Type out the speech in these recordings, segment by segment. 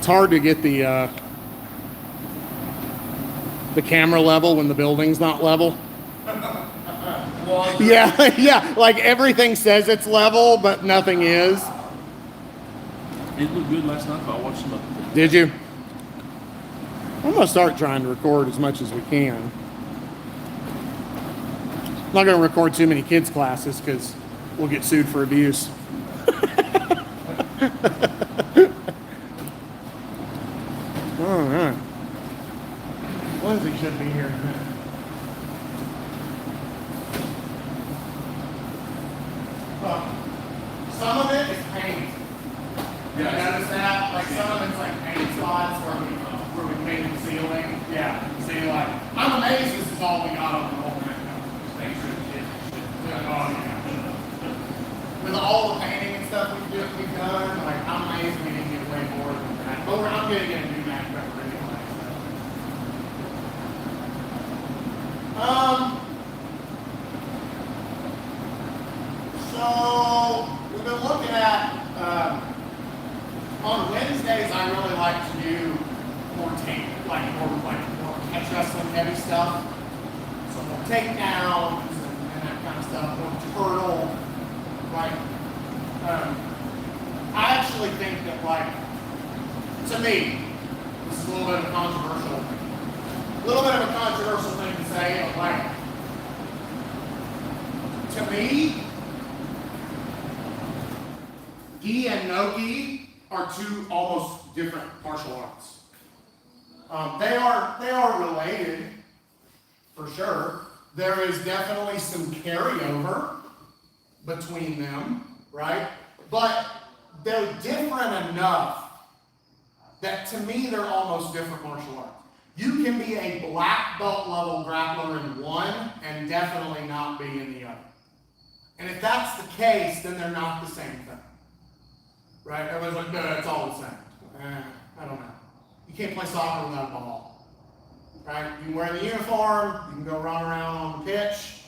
hard to get the camera level when the building's not level. Yeah, yeah, like everything says it's level, but nothing is. It looked good last night, but I watched some of it. Did you? I'm gonna start trying to record as much as we can. I'm not gonna record too many kids' classes because we'll get sued for abuse. All right. Lindsay should be here in a minute. Some of it is paint. Yeah. Notice that? Like some of it's like paint spots where we painted the ceiling. Yeah. See, like, I'm amazed this is all we got on the whole thing. With all the painting and stuff we've done, like, I'm amazed we didn't get way more than that. But I'm going to get a new Mac cover anyway. So we've been looking at, on Wednesdays, I really like to do more more catch wrestling heavy stuff. So more takedowns and that kind of stuff, more turtle, right? I actually think that, like, to me, this is a little bit of a controversial thing to say, but like, to me, gi and no gi are two almost different martial arts. They are related, for sure. There is definitely some carryover between them, right? But they're different enough that to me they're almost different martial arts. You can be a black belt level grappler in one and definitely not be in the other. And if that's the case, then they're not the same thing. Right? Everyone's like, no, it's all the same. I don't know. You can't play soccer without a ball. Right? You can wear the uniform, you can go run around on the pitch,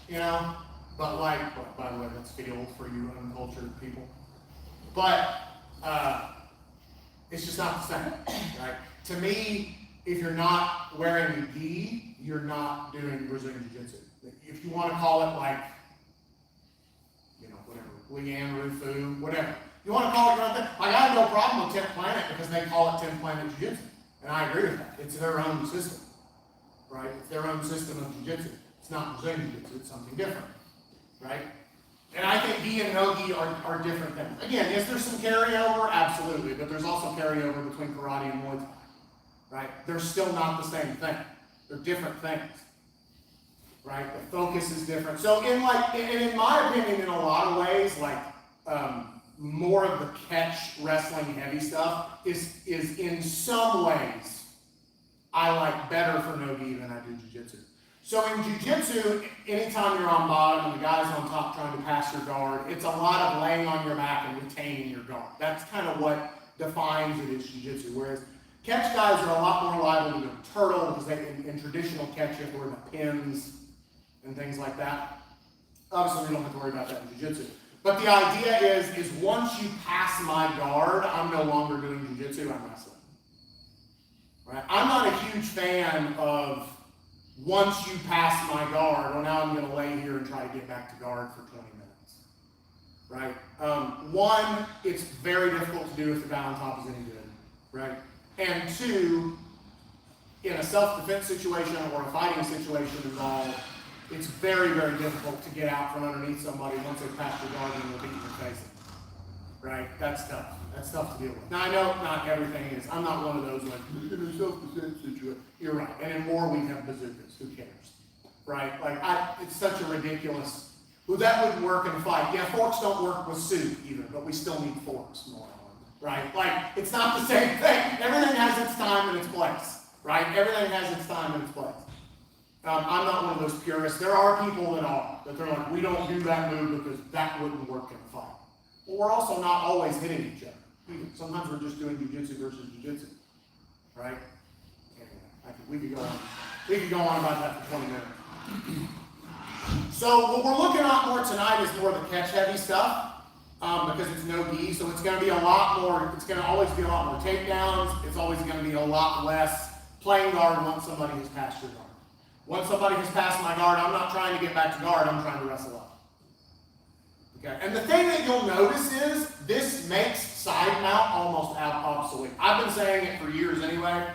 you know. But like, by the way, that's field for you uncultured people. But it's just not the same, right? To me, if you're not wearing a gi, you're not doing Brazilian Jiu-Jitsu. If you want to call it like, you know, whatever, Lian Rufu, whatever. You want to call it your own thing? Like, I have no problem with 10th Planet because they call it 10th Planet Jiu-Jitsu. And I agree with that. It's their own system, right? It's their own system of Jiu-Jitsu. It's not Brazilian Jiu-Jitsu, it's something different, right? And I think gi and no gi are different things. Again, is there some carryover? Absolutely. But there's also carryover between karate and Muay Thai, right? They're still not the same thing. They're different things, right? The focus is different. So in my opinion, in a lot of ways, like more of the catch wrestling heavy stuff is in some ways I like better for no gi than I do jiu-jitsu. So in jiu-jitsu, anytime you're on bottom and the guy's on top trying to pass your guard, it's a lot of laying on your back and retaining your guard. That's kind of what defines it as jiu-jitsu. Whereas catch guys are a lot more liable to go turtle because they in traditional catch you have to worry about pins and things like that. Obviously, we don't have to worry about that in jiu-jitsu. But the idea is once you pass my guard, I'm no longer doing jiu-jitsu, I'm wrestling. Right? I'm not a huge fan of once you pass my guard, well, now I'm going to lay here and try to get back to guard for 20 minutes. Right? One, it's very difficult to do if the guy on top is any good. Right? And two, in a self-defense situation or a fighting situation involved, it's very, very difficult to get out from underneath somebody once they've passed your guard and they'll beat your face. Right? That's tough. That's tough to deal with. Now, I know not everything is. I'm not one of those like, in a self-defense situation. You're right. And in war, we have bazookas. Who cares? Right? Like, it's such a ridiculous. Well, that wouldn't work in a fight. Yeah, forks don't work with soup either, but we still need forks more. Right? Like, it's not the same thing. Everything has its time and its place. Right? Everything has its time and its place. I'm not one of those purists. There are people that they're like, we don't do that move because that wouldn't work in a fight. Well, we're also not always hitting each other. Sometimes we're just doing jiu-jitsu versus jiu-jitsu. Right? We could go on about that for 20 minutes. So what we're looking at more tonight is more of the catch heavy stuff. because it's no gi, so it's going to be a lot more, it's going to always be a lot more takedowns, it's always going to be a lot less playing guard once somebody has passed your guard. Once somebody has passed my guard, I'm not trying to get back to guard, I'm trying to wrestle up. Okay, and the thing that you'll notice is, this makes side mount almost obsolete. I've been saying it for years anyway.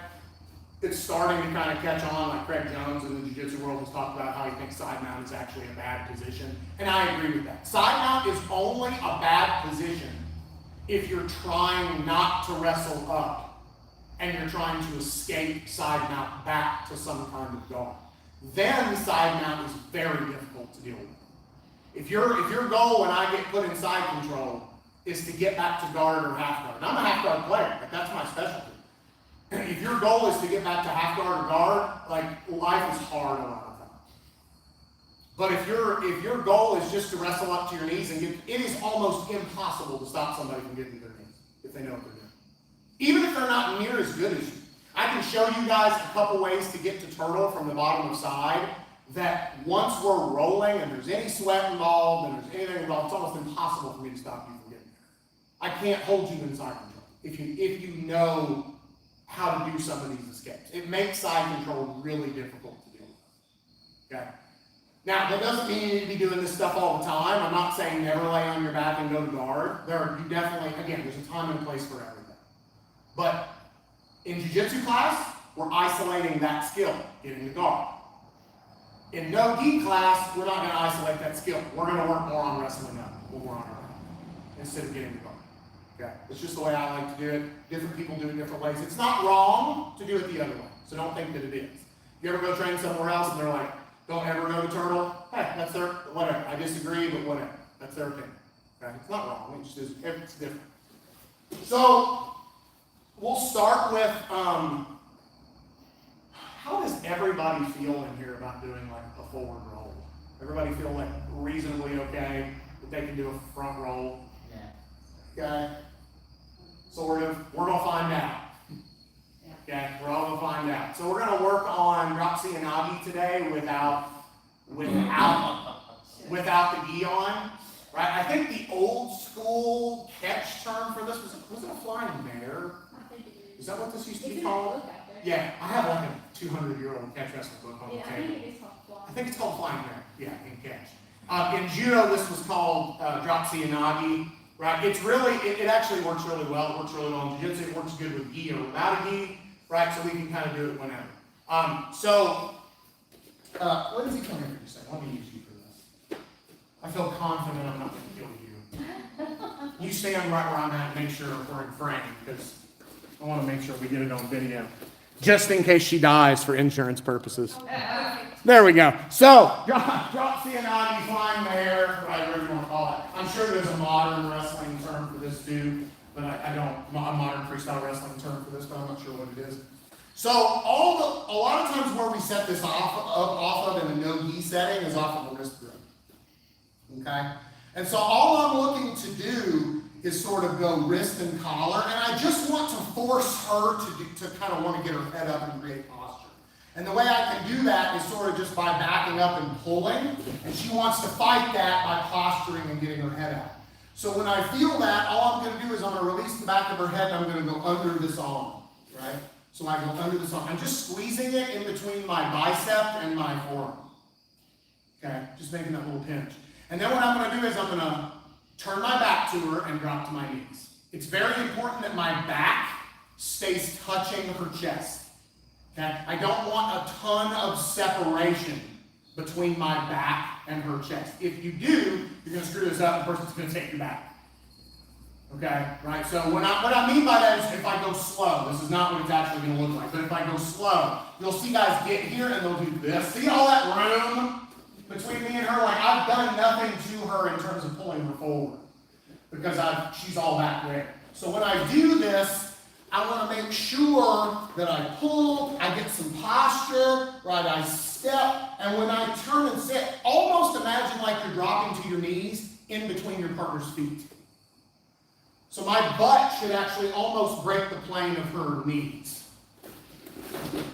It's starting to kind of catch on, like Craig Jones in the jiu-jitsu world has talked about how he thinks side mount is actually a bad position, and I agree with that. Side mount is only a bad position if you're trying not to wrestle up and you're trying to escape side mount back to some kind of guard. Then side mount is very difficult to deal with. If your goal when I get put in side control is to get back to guard or half guard, and I'm a half guard player, like that's my specialty. If your goal is to get back to half guard or guard, like life is hard a lot of times. But if your goal is just to wrestle up to your knees and it is almost impossible to stop somebody from getting to their knees if they know what they're doing. Even if they're not near as good as you. I can show you guys a couple ways to get to turtle from the bottom of side that once we're rolling and there's any sweat involved and there's anything involved, it's almost impossible for me to stop you from getting there. I can't hold you in side control if you know how to do some of these escapes. It makes side control really difficult to deal with. Okay? Now, that doesn't mean you need to be doing this stuff all the time. I'm not saying never lay on your back and go to guard. You definitely, again, there's a time and place for everything. But in jiu-jitsu class, we're isolating that skill, getting the guard. In no-gi class, we're not going to isolate that skill. We're going to work more on wrestling up when we're on our own instead of getting the guard. Okay? It's just the way I like to do it. Different people do it different ways. It's not wrong to do it the other way, so don't think that it is. You ever go train somewhere else and they're like, don't ever go to turtle? Hey, that's their, whatever. I disagree, but whatever. That's their opinion. Okay? It's not wrong. It just is, it's different. So, we'll start with, how does everybody feel in here about doing like a forward roll? Everybody feel like reasonably okay that they can do a front roll? Yeah. Okay? So we're gonna find out. Okay, we're all gonna find out. So we're gonna work on Dropsy and Nagi today without the gi on. Right? I think the old school catch term for this was it a flying mare? Is that what this used to be called? Yeah, I have like a 200-year-old catch wrestling book on the table. I think it's called flying mare. Yeah, in catch. In judo, this was called Dropsy and Nagi. Right? It's really, it actually works really well. It works really well in jiu-jitsu. It works good with gi or without a gi. Right? So we can kind of do it whenever. What does he come here to say? Let me use you for this. I feel confident I'm not going to kill you. You stand right where I'm at and make sure we're in frame because I want to make sure we get it on video. Just in case she dies for insurance purposes. There we go. So, Dropsy and Nagi, flying mare, whatever you want to call it. I'm sure there's a modern wrestling term for this too, but I don't, a modern freestyle wrestling term for this, but I'm not sure what it is. So, a lot of times where we set this off of in a no-gi setting is off of a wrist grip. Okay? And so all I'm looking to do is sort of go wrist and collar, and I just want to force her to kind of want to get her head up and create posture. And the way I can do that is sort of just by backing up and pulling, and she wants to fight that by posturing and getting her head out. So when I feel that, all I'm going to do is I'm going to release the back of her head, and I'm going to go under this arm, right? So I go under this arm. I'm just squeezing it in between my bicep and my forearm. Okay, just making that little pinch. And then what I'm going to do is I'm going to turn my back to her and drop to my knees. It's very important that my back stays touching her chest. Okay? I don't want a ton of separation between my back and her chest. If you do, you're going to screw this up and the person's going to take your back. Okay? Right? So what I mean by that is if I go slow, this is not what it's actually going to look like, but if I go slow, you'll see guys get here and they'll do this. See all that room between me and her? Like I've done nothing to her in terms of pulling her forward because she's all back there. So when I do this, I want to make sure that I pull, I get some posture, right? I step, and when I turn and sit, almost imagine like you're dropping to your knees in between your partner's feet. So my butt should actually almost break the plane of her knees.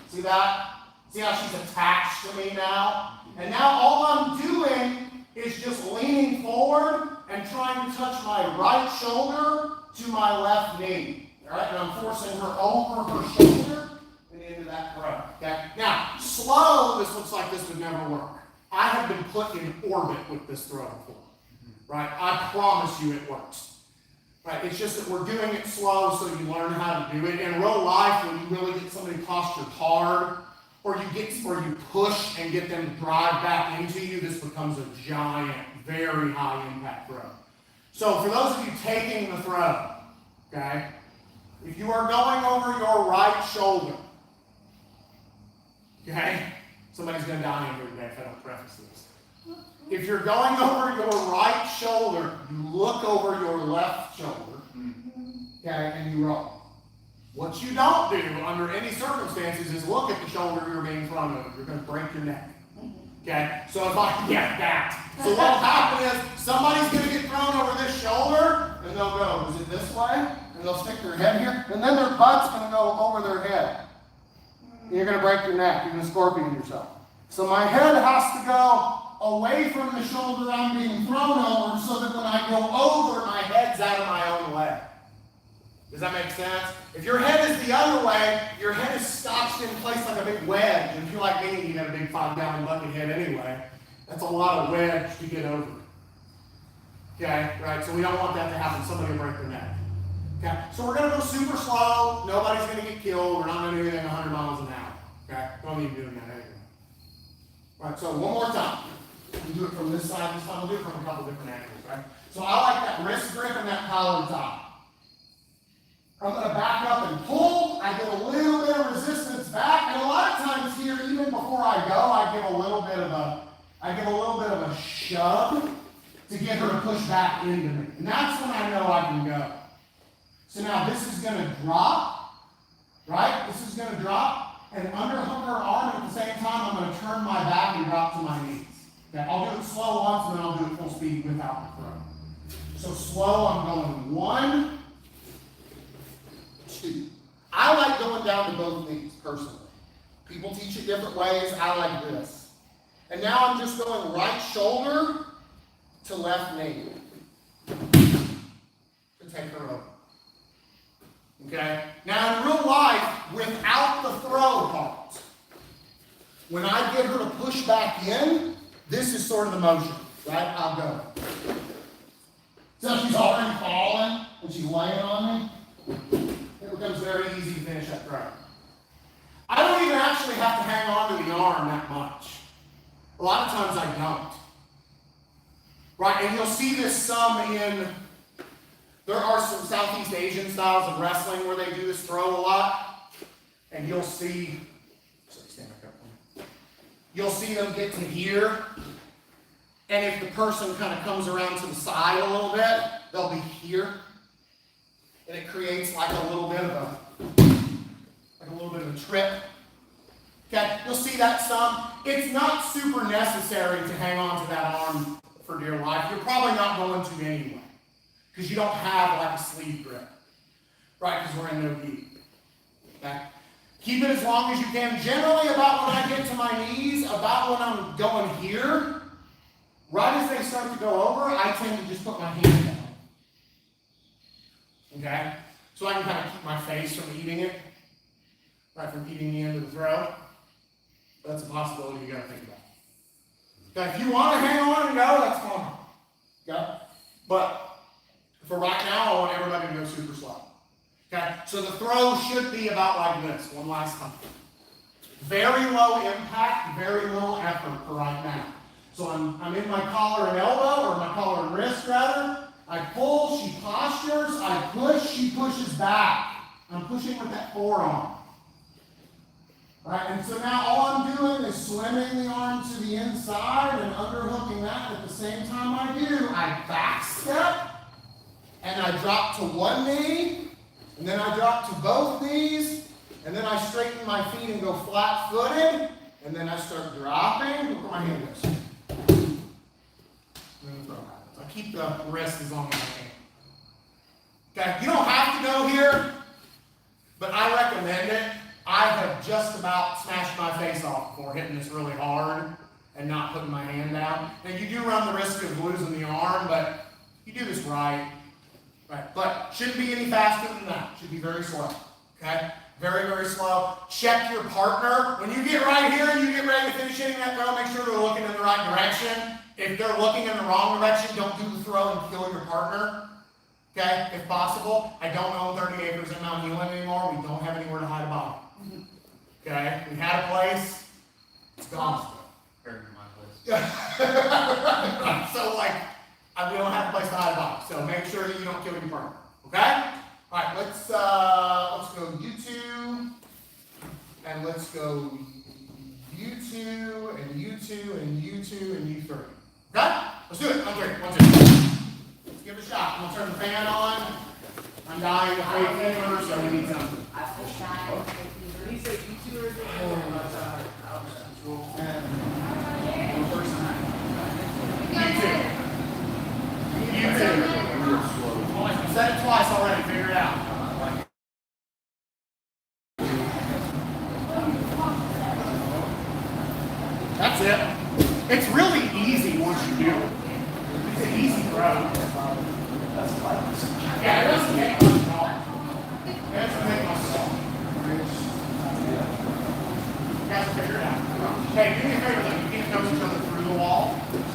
See that? See how she's attached to me now? And now all I'm doing is just leaning forward and and trying to touch my right shoulder to my left knee. All right, and I'm forcing her over her shoulder and into that throw. Okay. Now, slow, this looks like this would never work. I have been put in orbit with this throw before. Right? I promise you it works. Right? It's just that we're doing it slow so you learn how to do it. In real life, when you really get somebody postured hard, or you push and get them to drive back into you, this becomes a giant, very high impact throw. So for those of you taking the throw, okay, if you are going over your right shoulder, okay, somebody's going to die in here today if I don't preface this. If you're going over your right shoulder, you look over your left shoulder, okay, and you roll. What you don't do under any circumstances is look at the shoulder you're being thrown over. You're going to break your neck. Okay? So if I get that. So what'll happen is somebody's going to get thrown over this shoulder, and they'll go, is it this way? And they'll stick their head here, and then their butt's going to go over their head. And you're going to break your neck. You're going to scorpion yourself. So my head has to go away from the shoulder I'm being thrown over so that when I go over, my head's out of my own way. Does that make sense? If your head is the other way, your head is scotched in place like a big wedge. And if you're like me, you got a big 5-gallon bucket head anyway. That's a lot of wedge to get over. Okay, right? So we don't want that to happen. Somebody will break their neck. Okay, so we're going to go super slow. Nobody's going to get killed. We're not going to do anything 100 miles an hour. Okay, don't even doing that anyway. All right, so one more time. We do it from this side. This time we'll do it from a couple different angles, right? So I like that wrist grip and that collar tie. I'm going to back up and pull. I get a little bit of resistance back, and a lot of times here, even before I go, I give a little bit of a shove to get her to push back into me, and that's when I know I can go. So now this is going to drop, right? This is going to drop, and underhook her arm at the same time. I'm going to turn my back and drop to my knees. Okay, I'll do it slow once, and then I'll do it full speed without the throw. So slow, I'm going 1, 2. I like going down to both knees, personally. People teach it different ways. I like this. And now I'm just going right shoulder to left knee to take her over. Okay? Now in real life, without the throw part, when I get her to push back in, this is sort of the motion, right? I'll go. So she's already falling and she's laying on me. It becomes very easy to finish that throw. I don't even actually have to hang on to the arm that much. A lot of times I don't. Right, and you'll see this some in, there are some Southeast Asian styles of wrestling where they do this throw a lot. And you'll see, you'll see them get to here. And if the person kind of comes around to the side a little bit, they'll be here. And it creates like a little bit of a trip. Okay, you'll see that some. It's not super necessary to hang on to that arm for dear life. You're probably not going to anyway, because you don't have like a sleeve grip, right? Because we're in no gi. Okay, keep it as long as you can. Generally, about when I get to my knees, about when I'm going here, right as they start to go over, I tend to just put my hand down. Okay, so I can kind of keep my face from eating it, right, from eating the end of the throw. That's a possibility you got to think about. Okay, if you want to hang on and go, that's fine. Okay, but for right now, I want everybody to go super slow. Okay, so the throw should be about like this. One last time. Very low impact, very little effort for right now. So I'm in my collar and elbow, or my collar and wrist rather. I pull, she postures, I push, she pushes back. I'm pushing with that forearm. Right, and so now all I'm doing is swimming the arm to the inside and underhooking that. At the same time I back step, and I drop to one knee, and then I drop to both knees, and then I straighten my feet and go flat-footed, and then I start dropping. Look where my hand goes. I keep the wrist as long as I can. Okay, you don't have to go here, but I recommend it. I have just about smashed my face off before hitting this really hard and not putting my hand down. Now you do run the risk of losing the arm, but you right? Right, but shouldn't be any faster than that. Should be very slow. Okay? Very, very slow. Check your partner. When you get right here and you get ready to finish hitting that throw, make sure they're looking in the right direction. If they're looking in the wrong direction, don't do the throw and kill your partner. Okay? If possible. I don't own 30 acres in Mount Healing anymore. We don't have anywhere to hide a body. Okay? We had a place. It's gone. Better than my place. So, like, we don't have a place to hide a body. So make sure that you don't kill your partner. Okay? All right, let's go U2, and let's go U2, and U2, and U2, and U3. Okay? Let's do it. 1, 3, 1, 2. Let's give it a shot. I'm gonna turn the fan on. I'm dying of hay fever, so we need something. I was dying of hay fever. He said U2 or I said it twice already, figure it out. That's it. It's really easy once you do it. It's an easy throw. Yeah, it doesn't take much at all. It doesn't take much at all. You guys will figure it out. Hey, do me a favor though, you can't coach each other through the wall,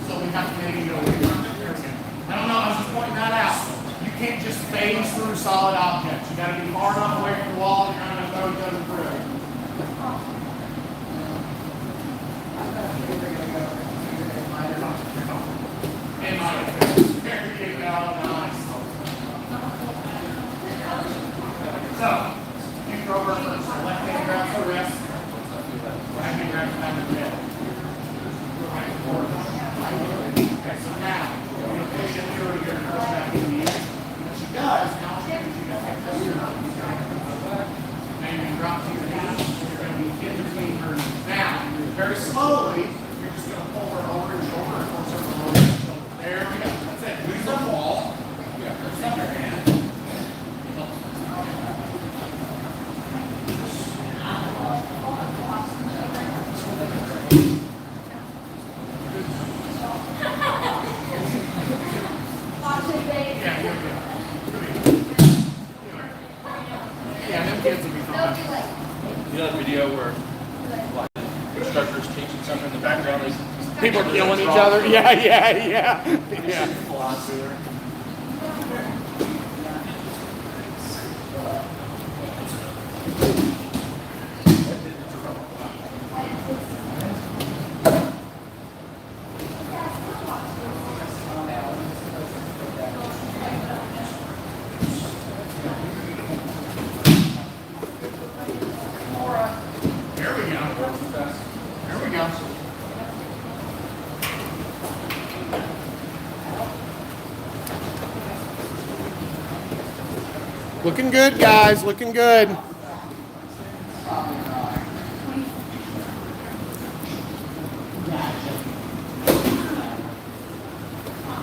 so we have to maybe go away from it. Here we go. I don't know, I was just pointing that out. You can't just phase through solid objects. You gotta get far enough away from the wall, you're not gonna throw each other through it. And my very good, nice. So, you throw her first. Left hand grabs the wrist. Right hand grabs the back of the head. Right forward. Okay, so now, you're going to push it through your nurse back in the ear. What she does, now she can do that. And you drop to your knees. You're going to be in between her knees. Now, very slowly, you're just going to pull her over your shoulder and force her over your shoulder. There we go. That's it. Use the wall. Press up your hand. Video where like instructors teaching something in the background, People are killing each other. Yeah. Looking good, guys. Looking good. I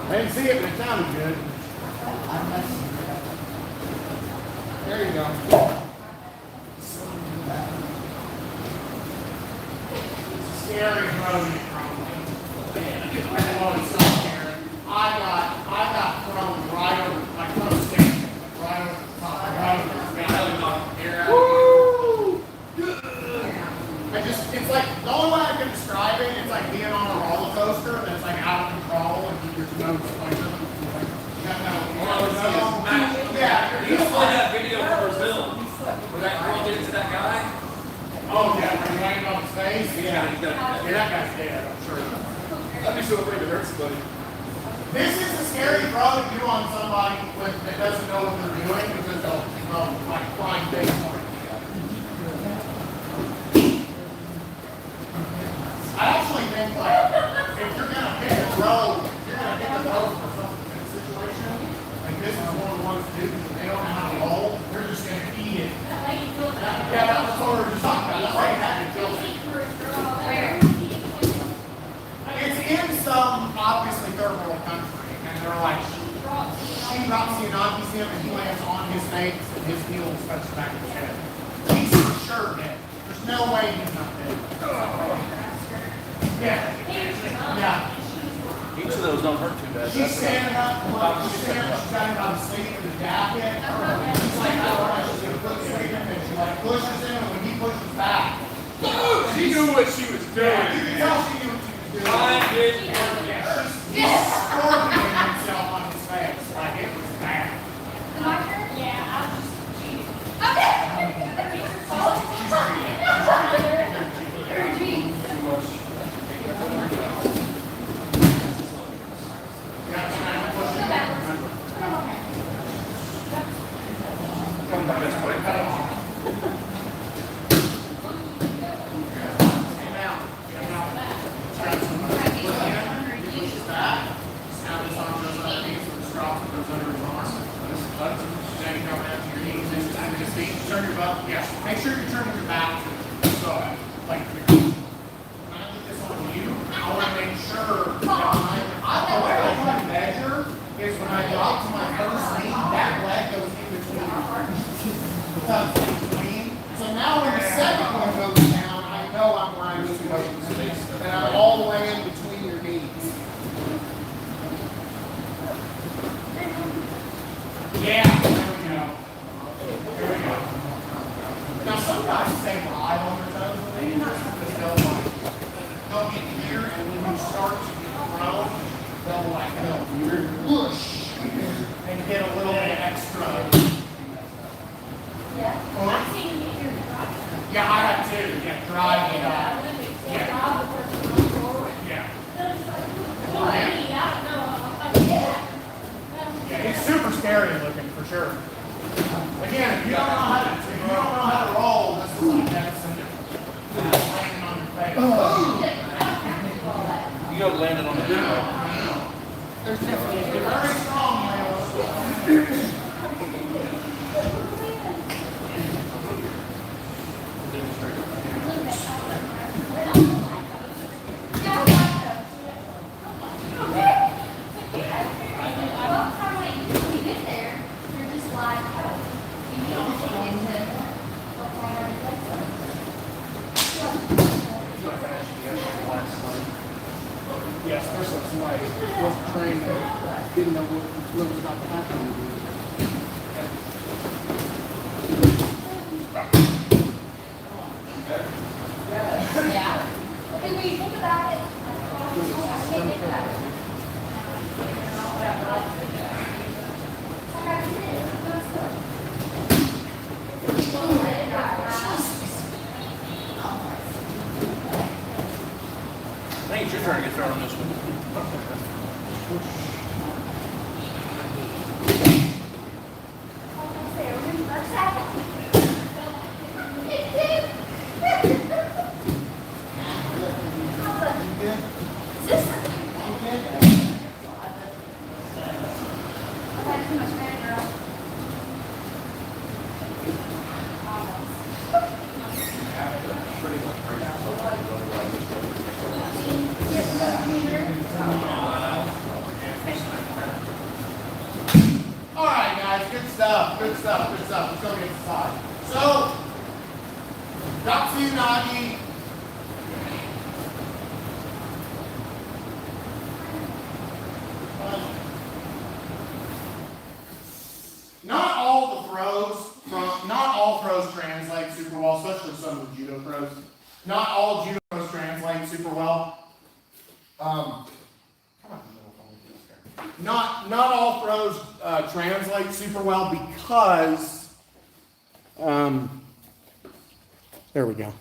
didn't see it, but it sounded good. There you go. Scary road. I got thrown right over my close station. Right over the top. It's like, the only way I can describe it, it's like being on a roller coaster and it's like out of control and you're no like, yeah. You saw that video from Brazil where that girl did it to that guy? Oh yeah, when he landed on his face? Yeah, he's got Yeah, that guy's dead, I'm sure. I'd be so afraid to hurt somebody. This is a scary throw to do on somebody that doesn't know what they're doing because they'll like flying face for it. I actually think like if you're gonna pick a throw, you're gonna pick a throw for something in a situation. Like this is one of the ones to do because they don't know how to roll. They're just gonna eat it. Yeah, that was what we were just talking about. That's why you had to kill it. It's in some obviously third world country, and they're like, she drops the Yanaki him and he lands on his face and his heel touches the back of his head. He's for sure dead. There's no way he's not dead. Yeah. Each of those don't hurt too bad. She's standing up, she's standing up, she's got him by the sleeve of the jacket. She's like, I don't know, she's gonna put the sleeve in, and she like pushes him, and when he pushes back, She knew what she was you doing. can tell she knew what she was doing. I didn't work He's scorpioning himself on his face, like it was bad. My turn? Yeah, I'll just cheat. Okay. Turn your butt, yes. Make sure you're turning your back to it. So, like, when I put this on you, I want to make sure that the way I want to measure is when I drop to my first knee, that leg goes in between. So now when the second one goes down, I know I'm where I'm supposed to be. And I'm all the way in between your knees. Yeah, there we go. Here we go. Now some guys stay live on their toes when they do this because they'll get here and when you start to get thrown, they'll whoosh and get a little bit extra. Yeah. I've seen you do it. Yeah, I have too. Yeah, drive it up. Yeah. Yeah. Yeah. Yeah, it's super scary looking for sure. Again, if you don't know how to roll, this is like medicine. Landing on your face. You gotta land it on the ground. There's definitely you're very strong, man. Yeah, especially if somebody wasn't trained and didn't know what was about to happen. Yeah. Okay, when you think about it, I can't think about it. I think it's your turn to get thrown on this one. All right, guys, good stuff, good stuff, good stuff. Let's go get inside. So, Datsu Nagi. Not all throws translate super well, especially some of the judo throws. Not all judo throws translate super well. Not all throws translate super well because there we go.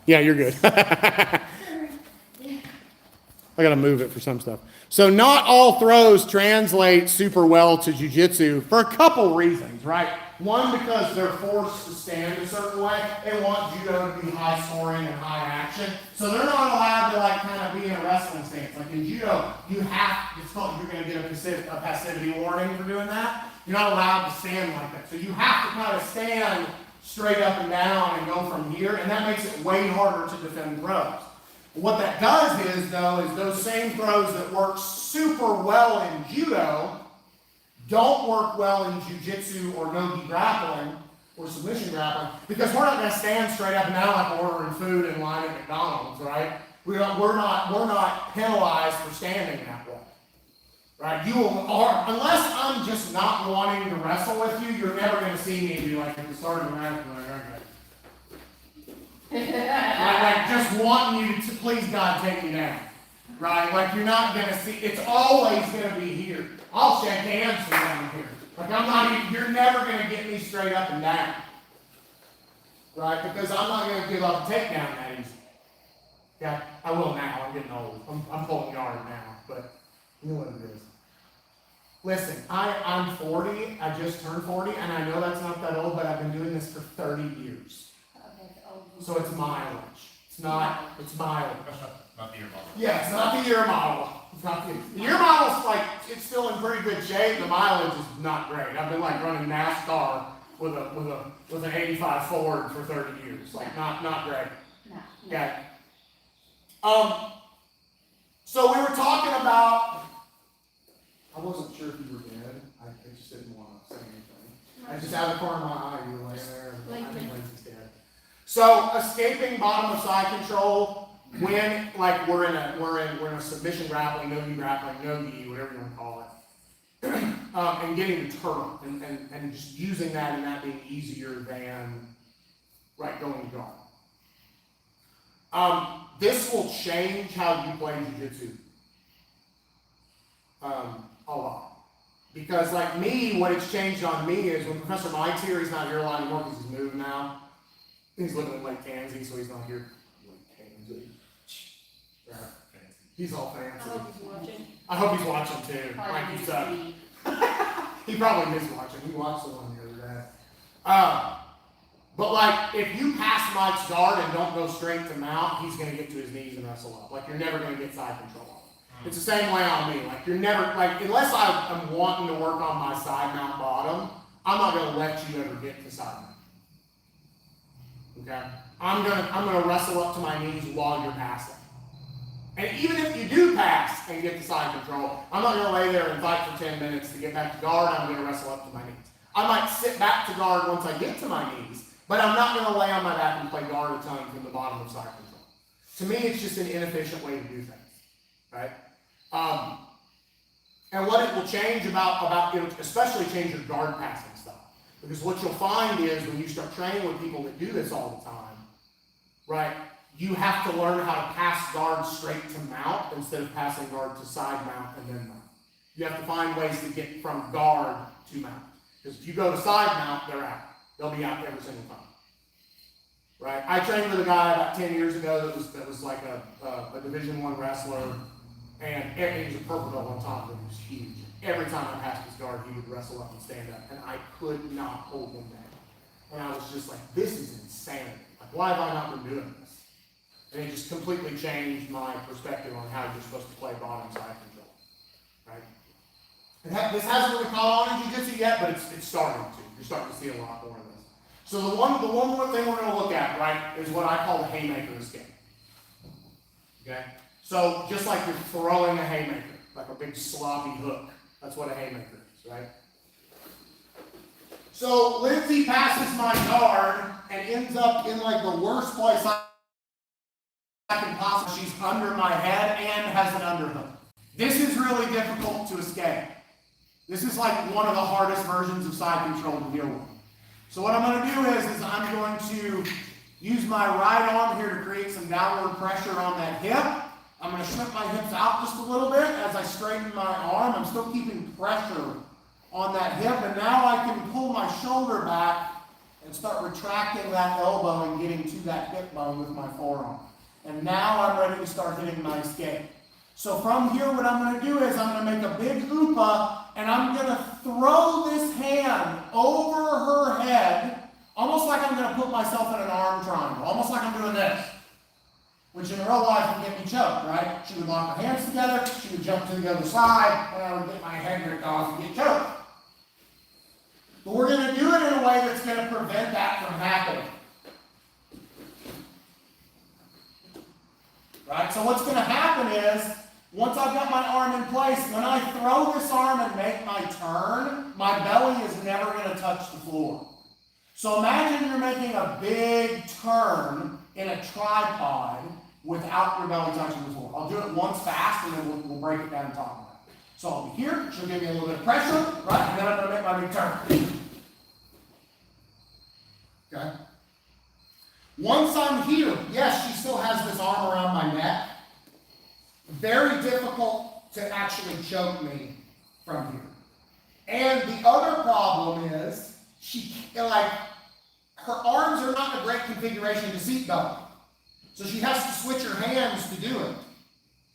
Yeah, you're good. I gotta move it for some stuff. So not all throws translate super well to jiu-jitsu for a couple reasons, right? One, because they're forced to stand a certain way. They want judo to be high scoring and high action. So they're not allowed to like kind of be in a wrestling stance. Like in judo, you're gonna get a passivity warning for doing that. You're not allowed to stand like that. So you have to kind of stand straight up and down and go from here, and that makes it way harder to defend throws. What that does is, though, is those same throws that work super well in judo don't work well in jiu-jitsu or no-gi grappling or submission grappling because we're not going to stand straight up and down like we're ordering food in line at McDonald's, right? We're not penalized for standing that way. Right? You will, or unless I'm just not wanting to wrestle with you, you're never going to see me and be like, at the start of the match, like just wanting you to please God take me down. Right? Like you're not going to see, it's always going to be here. I'll shake hands from down here. Like I'm not even, you're never going to get me straight up and down. Right? Because I'm not going to give up a takedown that easy. Yeah, I will now. I'm getting old. I'm pulling yard now, but you know what it is. Listen, I'm 40. I just turned 40, and I know that's not that old, but I've been doing this for 30 years. So it's mileage. It's mileage. Not the year model. Yeah, it's not the year model. It's not the year model's like, it's still in pretty good shape. The mileage is not great. I've been like running NASCAR with an 85 Ford for 30 years. Like not great. No. Yeah. So we were talking about, I wasn't sure if you were dead. I just didn't want to say anything. I just out of the corner of my eye, you were laying there. I think Lindsay's dead. So escaping bottom of side control when like we're in a submission grappling, no gi grappling, no gi, whatever you want to call it, and getting the turtle and just using that and that being easier than right going to guard. This will change how you play jiu-jitsu a lot. Because like me, what it's changed on me is when Professor Mike's here, he's not here a lot anymore because he's moved now. He's living in Lake Tansy, so he's not here. Lake Tansy. Yeah. He's all fancy. I hope he's watching. I hope he's watching too. Like you said. He probably is watching. He watched the one the other day. But like, if you pass Mike's guard and don't go straight to mount, he's going to get to his knees and wrestle up. Like, you're never going to get side control on him. It's the same way on me. Like, you're never, like, unless I'm wanting to work on my side mount bottom, I'm not going to let you ever get to side mount. Okay? I'm gonna wrestle up to my knees while you're passing. And even if you do pass and get to side control, I'm not going to lay there and fight for 10 minutes to get back to guard. I'm going to wrestle up to my knees. I might sit back to guard once I get to my knees, but I'm not going to lay on my back and play guard a ton from the bottom of side control. To me, it's just an inefficient way to do things, right? And what it will change about it'll especially change your guard passing stuff. Because what you'll find is when you start training with people that do this all the time, right, you have to learn how to pass guard straight to mount instead of passing guard to side mount and then mount. You have to find ways to get from guard to mount. Because if you go to side mount, they're out. They'll be out every single time. Right? I trained with a guy about 10 years ago that was like a Division I wrestler, and he was a purple belt on top of him. He was huge. Every time I passed his guard, he would wrestle up and stand up, and I could not hold him down. And I was just like, this is insanity. Like, why have I not been doing this? And it just completely changed my perspective on how you're supposed to play bottom side control. Right? This hasn't really caught on in jiu-jitsu yet, but it's starting to. You're starting to see a lot more of this. So the one more thing we're going to look at, right, is what I call the haymaker escape. Okay? So just like you're throwing a haymaker, like a big sloppy hook. That's what a haymaker is, right? So Lindsay passes my guard and ends up in like the worst place I can possibly. She's under my head and has an underhook. This is really difficult to escape. This is like one of the hardest versions of side control to deal with. So what I'm going to do is I'm going to use my right arm here to create some downward pressure on that hip. I'm going to shrink my hips out just a little bit as I straighten my arm. I'm still keeping pressure on that hip, and now I can pull my shoulder back and start retracting that elbow and getting to that hip bone with my forearm. And now I'm ready to start hitting my escape. So from here, what I'm going to do is I'm going to make a big upa, and I'm going to throw this hand over her head, almost like I'm going to put myself in an arm triangle, almost like I'm doing this, which in real life would get me choked, right? She would lock her hands together, she would jump to the other side, and I would get my head ripped off and get choked. But we're going to do it in a way that's going to prevent that from happening. Right? So what's going to happen is, once I've got my arm in place, when I throw this arm and make my turn, my belly is never going to touch the floor. So imagine you're making a big turn in a tripod, without your belly touching the floor. I'll do it once fast, and then we'll break it down and talk about it. So I'll be here, she'll give me a little bit of pressure, right, and then I'm gonna make my big turn. Okay? Once I'm here, yes, she still has this arm around my neck. Very difficult to actually choke me from here. And the other problem is, her arms are not in a great configuration to seatbelt. So she has to switch her hands to do it.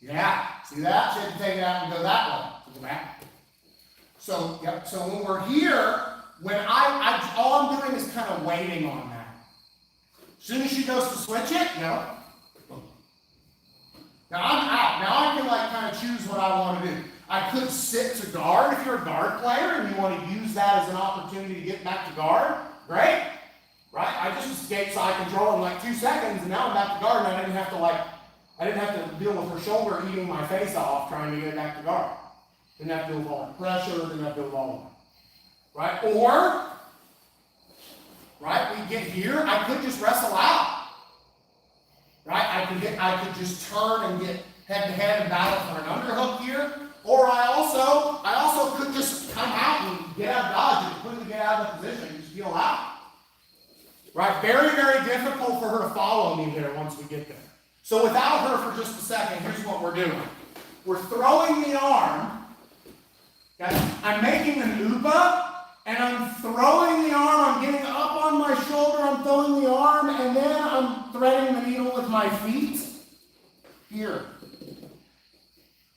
Yeah, see that? She had to take it out and go that way. So go back. So, yep, so when we're here, all I'm doing is kind of waiting on that. As soon as she goes to switch it, no. Now I'm out. Now I can kind of choose what I want to do. I could sit to guard if you're a guard player and you want to use that as an opportunity to get back to guard. Great. Right? I just escaped side control in like 2 seconds, and now I'm back to guard, and I didn't have to deal with her shoulder eating my face off trying to get back to guard. Didn't have to deal with all that pressure, didn't have to deal with all of that. Right? Or, right, we get here, I could just wrestle out. Right? I could just turn and get head to head and battle for an underhook here. Or I also could just come out and get out of dodge and completely get out of the position and just peel out. Right? Very, very difficult for her to follow me there once we get there. So without her for just a second, here's what we're doing. We're throwing the arm. Okay? I'm making an upa, and I'm throwing the arm. I'm getting up on my shoulder. I'm throwing the arm, and then I'm threading the needle with my feet here.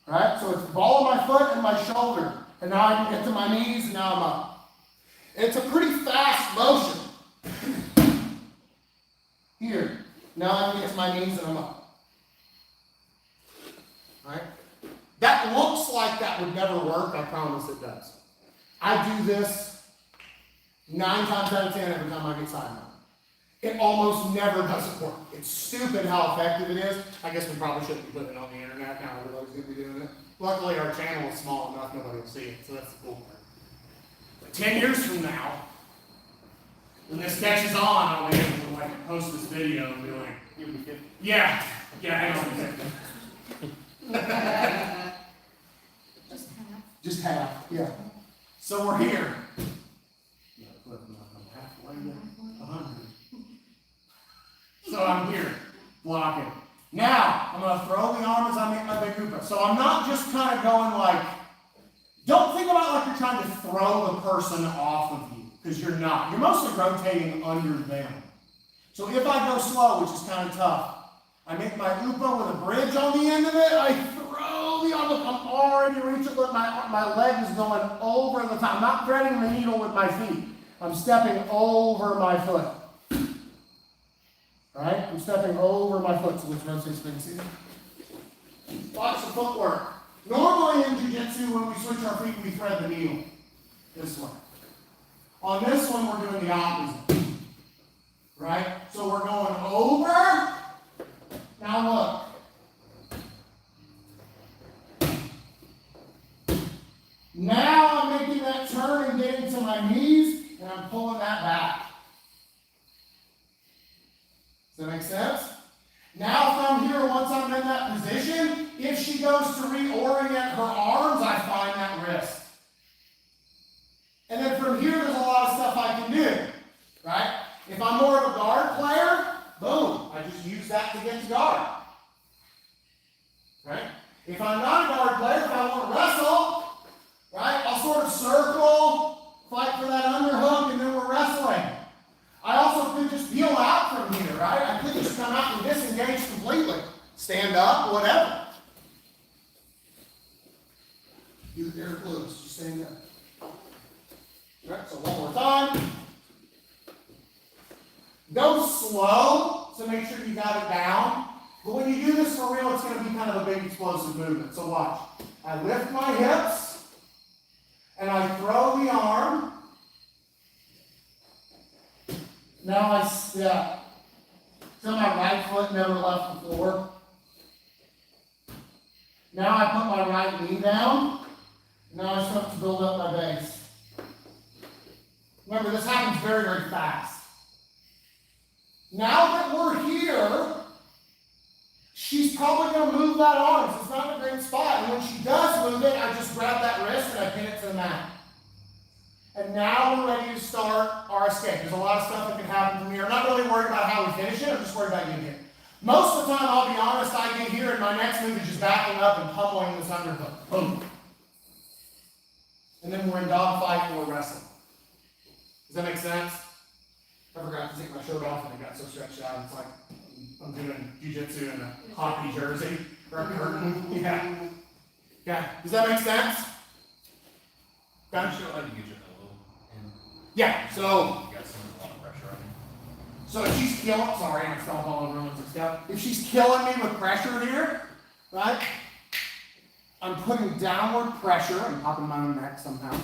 Right? So it's the ball of my foot and my shoulder. And now I can get to my knees, and now I'm up. And it's a pretty fast motion. Here. Now I can get to my knees and I'm up. Right? That looks like that would never work. I promise it does. I do this 9 times out of 10 every time I get sidelined. It almost never doesn't work. It's stupid how effective it is. I guess we probably shouldn't be putting it on the internet now. Everybody's going to be doing it. Luckily, our channel is small enough, nobody will see it, so that's the cool part. But 10 years from now, when this catches on, I'll be able to post this video and be like, yeah, hang on a second. Just half, yeah. So we're here. Halfway to 100. So I'm here, blocking. Now, I'm going to throw the arm as I make my big upa. So I'm not just kind of going don't think about like you're trying to throw the person off of you, because you're not. You're mostly rotating under them. So if I go slow, which is kind of tough, I make my upa with a bridge on the end of it. I throw the arm. I'm already reaching, but my leg is going over the top. I'm not threading the needle with my feet. I'm stepping over my foot. Right? I'm stepping over my foot, so let's rotate things here. Lots of footwork. Normally in jiu-jitsu, when we switch our feet, we thread the needle this way. On this one, we're doing the opposite. Right? So we're going over. Now look. Now I'm making that turn and getting to my knees, and I'm pulling that back. Does that make sense? Now from here, once I'm in that position, if she goes to reorient her arms, I find that wrist. And then from here, there's a lot of stuff I can do, right? If I'm more of a guard player, boom, I just use that to get to guard, right? If I'm not a guard player, if I want to wrestle, right, I'll sort of circle, fight for that underhook, and then we're wrestling. I also could just peel out from here, right? I could just come out and disengage completely. Stand up, whatever. You there close, just stand up. All right, so one more time. Go slow, so make sure you got it down. But when you do this for real, it's going to be kind of a big explosive movement. So watch. I lift my hips, and I throw the arm. Now I step till my right foot never left the floor. Now I put my right knee down. Now I start to build up my base. Remember, this happens very, very fast. Now that we're here, she's probably going to move that arm, so it's not in a great spot. And when she does move it, I just grab that wrist and I pin it to the mat. And now we're ready to start our escape. There's a lot of stuff that can happen from here. I'm not really worried about how we finish it. I'm just worried about getting here. Most of the time, I'll be honest, I get here and my next move is just backing up and pummeling this underhook. Boom. And then we're in dog fight and we're wrestling. Does that make sense? I forgot to take my shirt off and I got so stretched out. It's like I'm doing jiu-jitsu in a hockey jersey or a curtain. Yeah. Yeah. Does that make sense? I'm sure I can get your elbow and Yeah. So you got some a lot of pressure on you. So if she's killing, sorry, I'm still all over and stuff. If she's killing me with pressure here, right? I'm putting downward pressure. I'm popping my own neck somehow.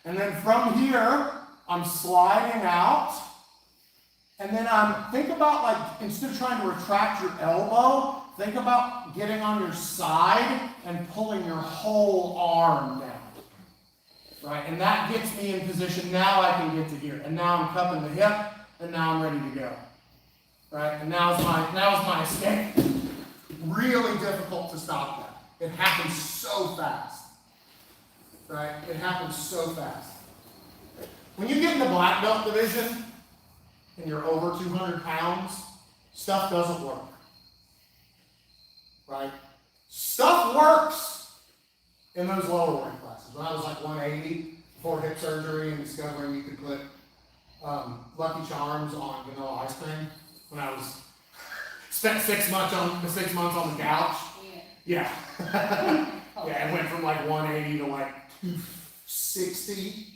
And then from here, I'm sliding out. And then think about like, instead of trying to retract your elbow, think about getting on your side and pulling your whole arm down. Right? And that gets me in position. Now I can get to here. And now I'm cupping the hip. And now I'm ready to go. Right? And now's my escape. Really difficult to stop that. It happens so fast. Right? It happens so fast. When you get in the black belt division and you're over 200 pounds, stuff doesn't work. Right? Stuff works in those lower weight classes. When I was like 180 before hip surgery and discovering you could put Lucky Charms on vanilla ice cream, when I was spent 6 months on the couch. Yeah. Yeah, it went from like 180 to like 260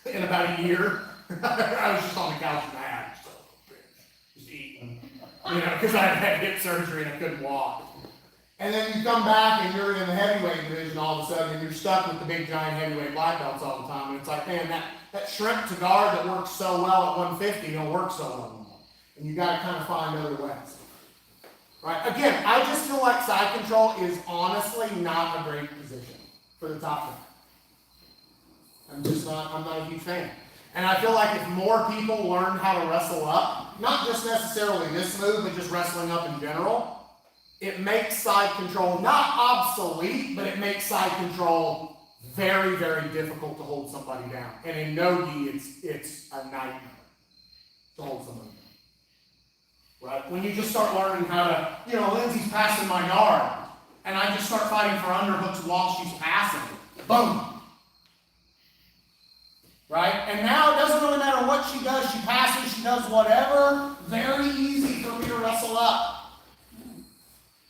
in about a year. I was just on the couch and I had just eating, because I had hip surgery and I couldn't walk. And then you come back and you're in the heavyweight division all of a sudden and you're stuck with the big giant heavyweight black belts all the time. And it's like, man, that shrimp to guard that works so well at 150 don't work so well anymore. And you got to kind of find other ways. Right? Again, I just feel like side control is honestly not a great position for the top guy. I'm not a huge fan. And I feel like if more people learn how to wrestle up, not just necessarily this move, but just wrestling up in general, it makes side control not obsolete, but it makes side control very, very difficult to hold somebody down. And in no-gi, it's a nightmare to hold somebody down. Right? When you just start learning how to, Lindsay's passing my guard, and I just start fighting for underhooks while she's passing. Boom. Right? And now it doesn't really matter what she does. She passes, she does whatever. Very easy for me to wrestle up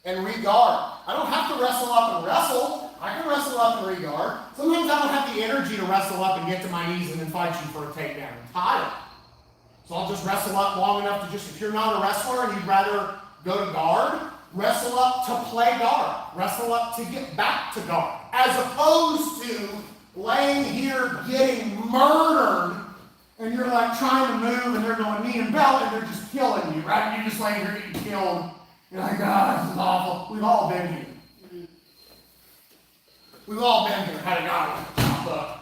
and re-guard. I don't have to wrestle up and wrestle. I can wrestle up and re-guard. Sometimes I don't have the energy to wrestle up and get to my knees and then fight you for a takedown. I'm tired. So I'll just wrestle up long enough to if you're not a wrestler and you'd rather go to guard, wrestle up to play guard. Wrestle up to get back to guard. As opposed to laying here getting murdered and you're like trying to move and they're going knee and belt and they're just killing you, right? You're just laying here getting killed. You're like, this is awful. We've all been here. We've all been here, had a guy chop up.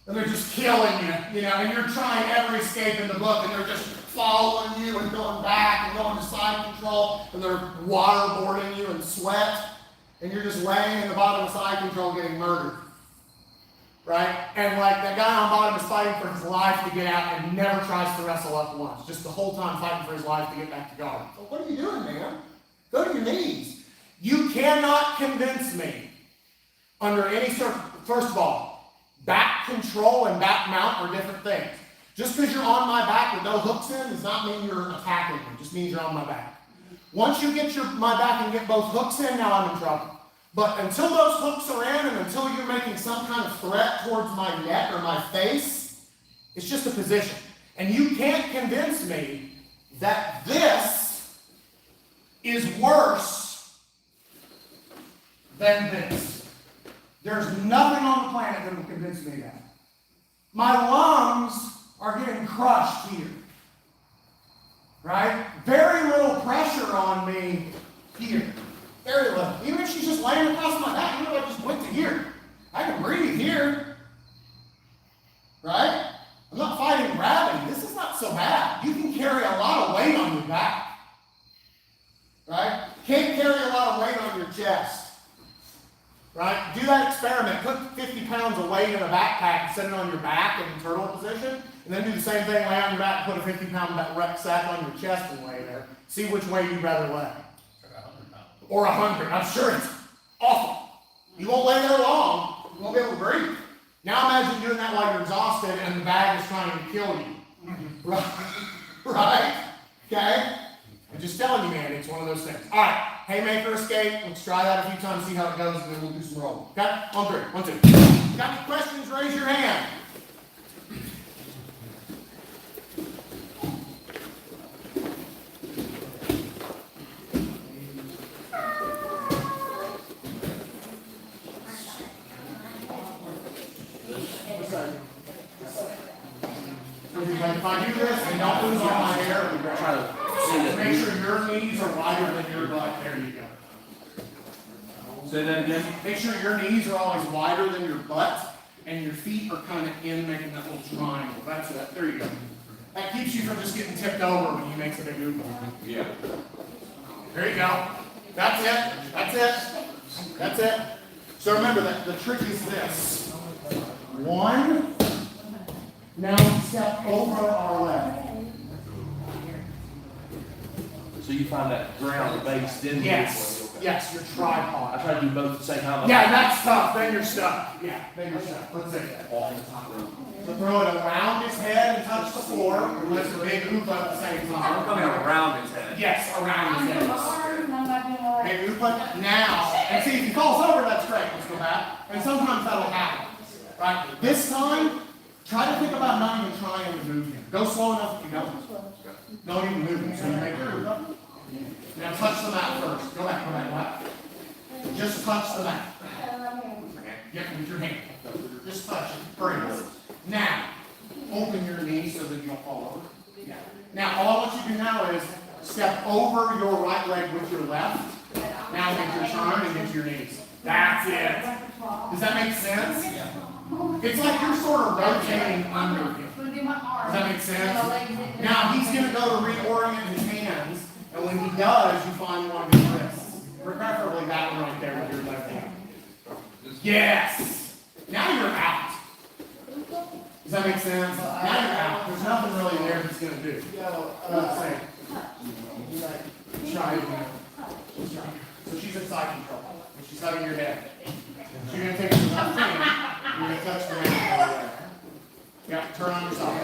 And they're just killing you, and you're trying every escape in the book, and they're just following you and going back and going to side control, and they're waterboarding you in sweat, and you're just laying in the bottom of side control getting murdered. Right? And like that guy on bottom is fighting for his life to get out and never tries to wrestle up once. Just the whole time fighting for his life to get back to guard. So what are you doing, man? Go to your knees. You cannot convince me under any circumstance. First of all, back control and back mount are different things. Just because you're on my back with no hooks in does not mean you're attacking me. It just means you're on my back. Once you get my back and get both hooks in, now I'm in trouble. But until those hooks are in and until you're making some kind of threat towards my neck or my face, it's just a position. And you can't convince me that this is worse than this. There's nothing on the planet that will convince me that. My lungs are getting crushed here. Right? Very little pressure on me here. Very little. Even if she's just laying across my back, even if I just went to here, I can breathe here. Right? I'm not fighting gravity. This is not so bad. You can carry a lot of weight on your back. Right? Can that experiment. Put 50 pounds of weight in a backpack and set it on your back in the turtle position, and then do the same thing, lay on your back, put a 50-pound rucksack on your chest and lay there. See which way you'd rather lay. Or 100. I'm sure it's awful. You won't lay there long. You won't be able to breathe. Now imagine doing that while you're exhausted and the bag is trying to kill you. Right? Okay? I'm just telling you, man, it's one of those things. All right, haymaker escape. Let's try that a few times, see how it goes, and then we'll do some rolling. Okay? On three. 1, 2. Got any questions? Raise your hand. If I do this and don't lose all my hair, Try to see that. make sure your knees are wider than your butt. There you go. Say that again. Make sure your knees are always wider than your butt, and your feet are kind of in, making that little triangle. That's it. There you go. That keeps you from just getting tipped over when he makes a big movement. Yeah. There you go. That's it. That's it. That's it. So remember that the trick is this. 1. Now we step over our leg. So you find that ground base, then Yes. Yes, your tripod. I try to do both at the same time. Yeah, that's tough. Then you're stuck. Yeah, then you're stuck. Let's see. So throw it around his head and touch the floor. And lift a big hoop up at the same I'm time. coming around his head. Yes, around his head. I'm not doing all right. Big hoop up now. And see, if he falls over, that's great. Let's go back. And sometimes that'll happen. Right? This time, try to think about not even trying to move him. Go slow enough if you don't. Don't even move him. So you make your hoop up. Now touch the mat first. Go back, go back. Just touch the mat. Yep, with your hand. Just touch it. Breathe. Now, open your knees so that you don't fall over. Yeah. Now, all I want you to do now is step over your right leg with your left. Now make your turn and get to your knees. That's it. Does that make sense? It's like you're sort of rotating under him. Does that make sense? Now, he's going to go to reorient his hands, and when he does, you find one of his wrists. Preferably that one right there with your left hand. Yes! Now you're out. Does that make sense? Now you're out. There's nothing really there he's going to do. Let's say, try it again. So she's inside control. And she's hugging your head. She's going to take your left hand. You're going to touch the mat. Yeah, turn on your side.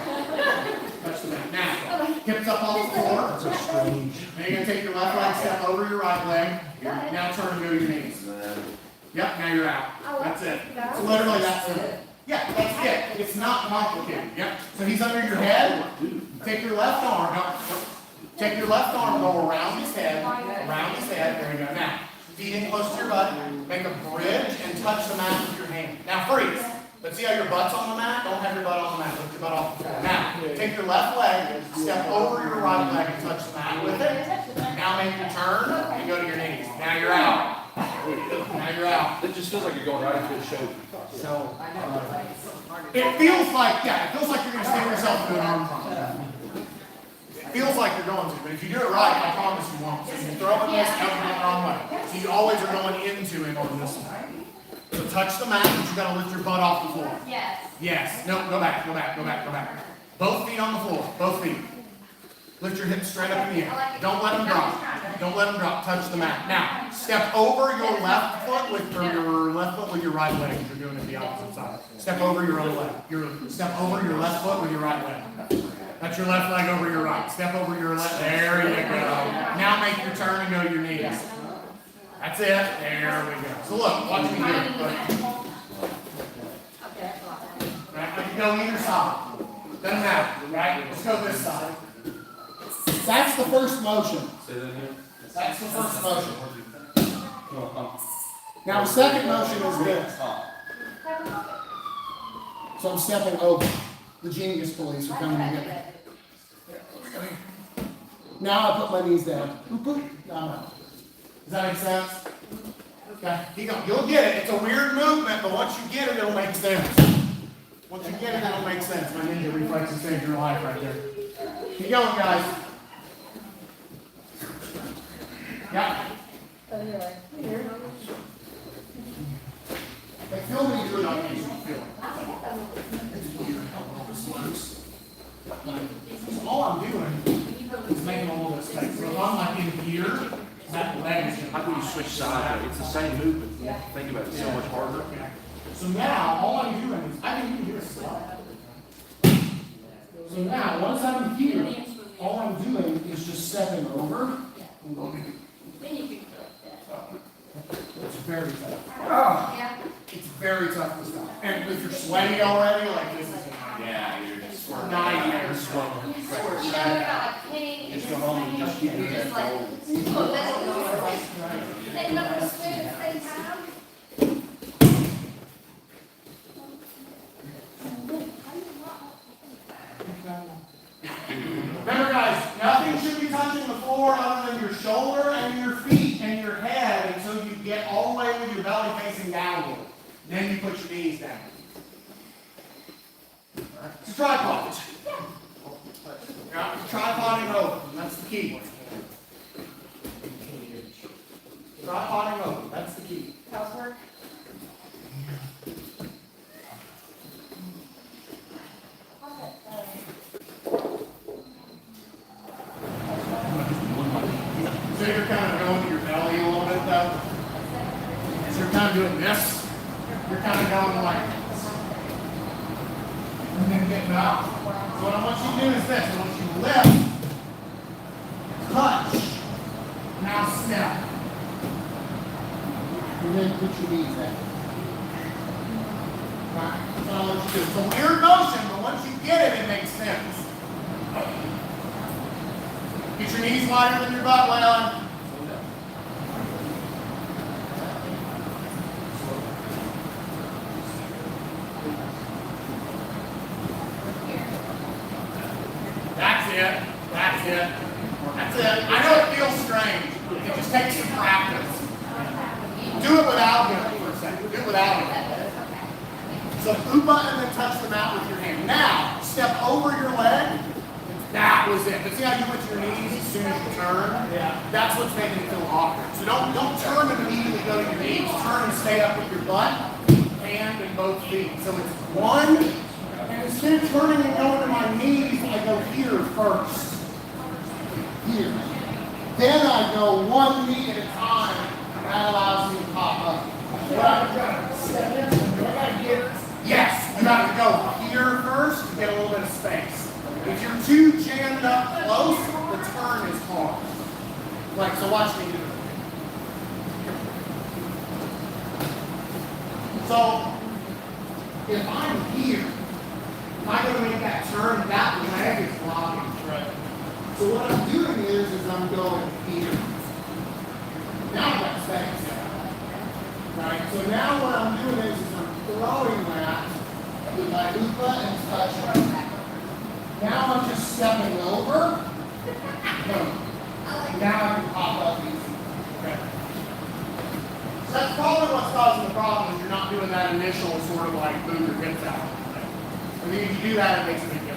Touch the mat. Now, hips up off the floor. That's so strange. Now you're going to take your left leg, step over your right leg. Now turn and go to your knees. Yep, now you're out. That's it. It's literally that simple. Yeah, that's it. It's not complicated. Yep. So he's under your head. Take your left arm. Take your left arm, go around his head. Around his head. There you go. Now, feet in close to your butt. Make a bridge and touch the mat with your hand. Now freeze. But see how your butt's on the mat? Don't have your butt on the mat. Lift your butt off the floor. Now, take your left leg, step over your right leg and touch the mat with it. Now make your turn and go to your knees. Now you're out. Now you're out. It just feels like you're going right into a show. So, it feels like, yeah, it feels like you're going to stick yourself into an arm pump. It feels like you're going to, but if you do it right, I promise you won't. So you throw it this, come the wrong way. So you always are going into it on this one. So touch the mat, but you got to lift your butt off the floor. Yes. Yes. No, go back, go back, go back, go back. Both feet on the floor, both feet. Lift your hips straight up in the air. Don't let them drop. Don't let them drop. Touch the mat. Now, step over your left foot with your right leg. You're doing it the opposite side. Step over your own leg. Step over your left foot with your right leg. That's your left leg over your right. Step over your left. There you go. Now make your turn and go to your knees. That's it. There we go. So look, watch me do it. Right? You can go either side. Doesn't matter. Right? Let's go this side. That's the first motion. Say that again. That's the first motion. Now the second motion is this. So I'm stepping over. The genius police are coming to get me. Now I put my knees down. Now I'm out. Does that make sense? Okay. You'll get it. It's a weird movement, but once you get it, it'll make sense. Once you get it, it'll make sense. My ninja reflexes saved your life right there. Keep going, guys. Yeah. feel me do it on you. Feel it. I think that It's weird how well this works. So all I'm doing is making a little bit of space. So if I'm like in here, that leg is How can you switch sides? It's the same movement. Think about it, it's so much harder. So now, all I'm doing is, I can even do a slide. So now, once I'm here, all I'm doing is just stepping over and going. It's very tough. Yeah. It's very tough to stop. And if you're sweaty already, like this is You're just nightmares. You know, they're not like hitting. Just go home and just keep doing Just that. like, oh, that's they never swim at the same time. Remember guys, nothing should be touching the floor other than your shoulder and your feet and your head until you get all the way with your belly facing downward. Then you put your knees down. It's a tripod. Yeah, tripoding over. That's the key. Tripoding over. That's the key. Housework. So you're kind of going to your belly a little bit though. So you're kind of doing this. You're kind of going like this. And then getting up. So what I want you to do is this. I want you to lift, touch, now step. And then put your knees down. Right. That's what I want you to do. It's a weird motion, but once you get it, it makes sense. Get your knees wider than your butt, Waylon. That's it. That's it. That's it. I know it feels strange. It just takes some practice. Do it without him for a second. Do it without him. So upa and then touch the mat with your hand. Now, step over your leg. That was it. But see how you went to your knees as soon as you turn? Yeah. That's what's making it feel awkward. So don't turn and immediately go to your knees. Turn and stay up with your butt, hand, and both feet. So it's one, and instead of turning and going to my knees, I go here first. Here. Then I go one knee at a time, and that allows me to pop up. What I've got to step in, what I get, yes, you have to go here first to get a little bit of space. If you're too jammed up close, the turn is hard. Like, so watch me do it. So, if I'm here, if I go to make that turn, that leg is blocking. Right. So what I'm doing is I'm going here. Now I've got space. Right? So now what I'm doing is I'm throwing that with my upa and touching. Now I'm just stepping over. Boom. Now I can pop up easy. Okay. So that's probably what's causing the problem is you're not doing that initial sort of like move your hips out. I mean, if you do that, it makes a big difference.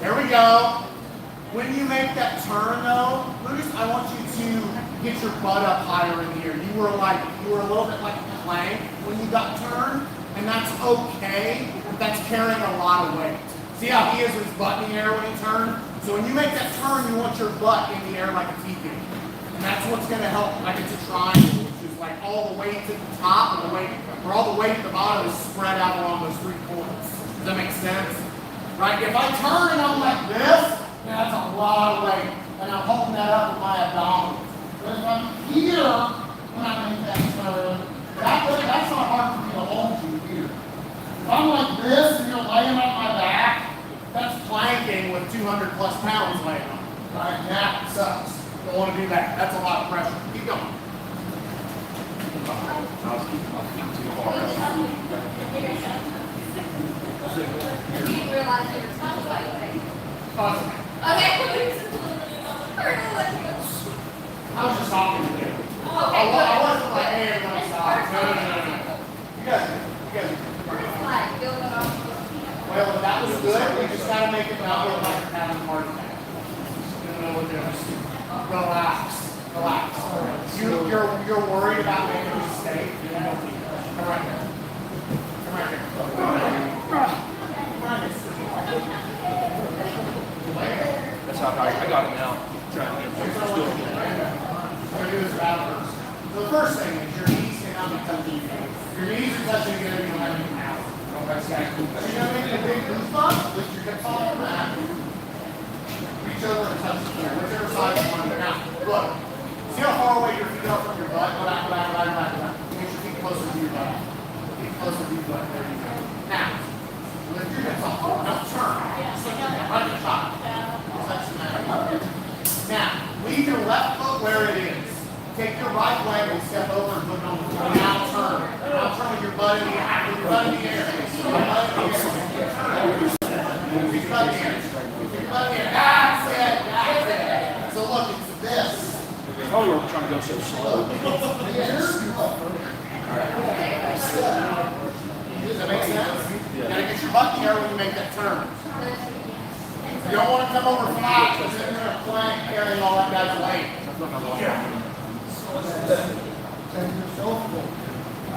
There we go. When you make that turn though, Lucas, I want you to get your butt up higher in the air. You were a little bit like a plank when you got turned, and that's okay, but that's carrying a lot of weight. See how he is with his butt in the air when he turned? So when you make that turn, you want your butt in the air like a teepee. And that's what's gonna help, like it's a triangle, which is like all the weight at the top and the weight, or all the weight at the bottom is spread out along those 3 points. Does that make sense? Right? If I turn and I'm like this, that's a lot of weight, and I'm holding that up with my abdominals. But if I'm here, when I make that turn, that's not hard for me to hold you here. If I'm like this and you're laying on my back, that's planking with 200 plus pounds laying on it. Right? That sucks. Don't want to do that. That's a lot of pressure. Keep going. You didn't realize you were touched by it. Awesome. Okay. I was just talking to you. Okay, I wasn't like, hey, everybody stop. No. You guys. What is like going on? Well, that was good. We just gotta make it not look like you're having a heart attack. You know what we're doing? Relax. Relax. You're worried about making a mistake. Come right here. Come right here. That's how I got it now. Trying to get it. We're gonna do this battle first. So the first thing is your knees cannot be touching your feet. Your knees are touching together, you don't have anything out. Okay? So you're gonna make a big goose bump, lift your hips off the mat. Reach over and touch the floor, whichever side you want to. Now, look. See how far away your feet are from your butt? Go back, go back, go back, go back, go back. Make your feet closer to your butt. Feet closer to your butt. There you go. Now, lift your hips off. Don't turn. Right at the top. Touch the mat. Now, leave your left foot where it is. Take your right leg and step over and put it on the floor. Now turn. Now turn with your butt in the air. With your butt in the air. Your butt in the air. With your butt in the air. With your butt in the air. That's it. That's it. So look, it's this. Oh, you're trying to go so slow. Does that make sense? You gotta get your butt in the air when you make that turn. You don't want to come over flat because then you're going to plank carrying all that guy's weight.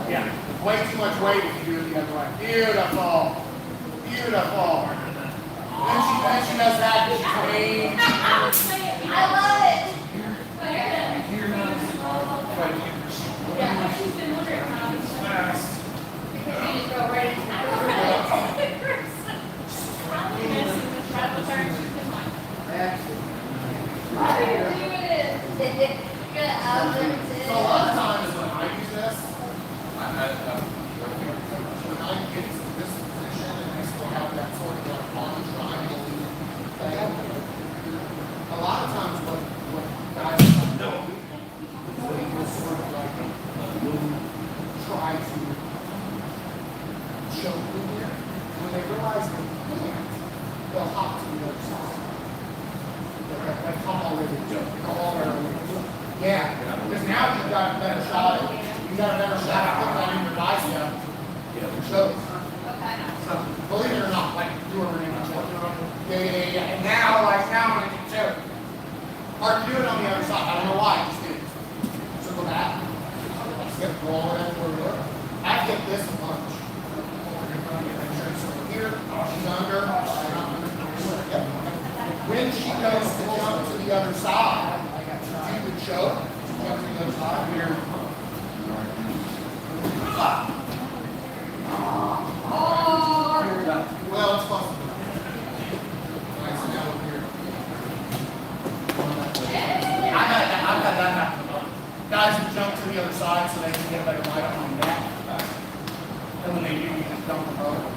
Yeah, way too much weight if you do it the other way. Beautiful. Beautiful. Then she does that and she's made. I love it. Yeah, she's been wondering how because you just go right into So a lot of times when I use this, when I get to this position and I still have that sort of like on triangle thing, a lot of times what guys know, they will sort of like try to choke in here. When they realize they can't, they'll hop to the other side. They come already. Yeah, because now you've got a better shot at you got a better shot at putting that in your bicep. Yeah, so believe it or not, like doing an ankle choke. Yeah. And now when you choke. Hard to do it on the other side. I don't know why, just do it. So go back. Skip roll it over. I get this a bunch. Here, she's under. When she goes to jump to the other side, do the choke, jump to the other side here. Well, it's possible. Nice, now over here. I've had that happen. Guys who jump to the other side so they can get a better light on the back. And when they do, you just dump them over.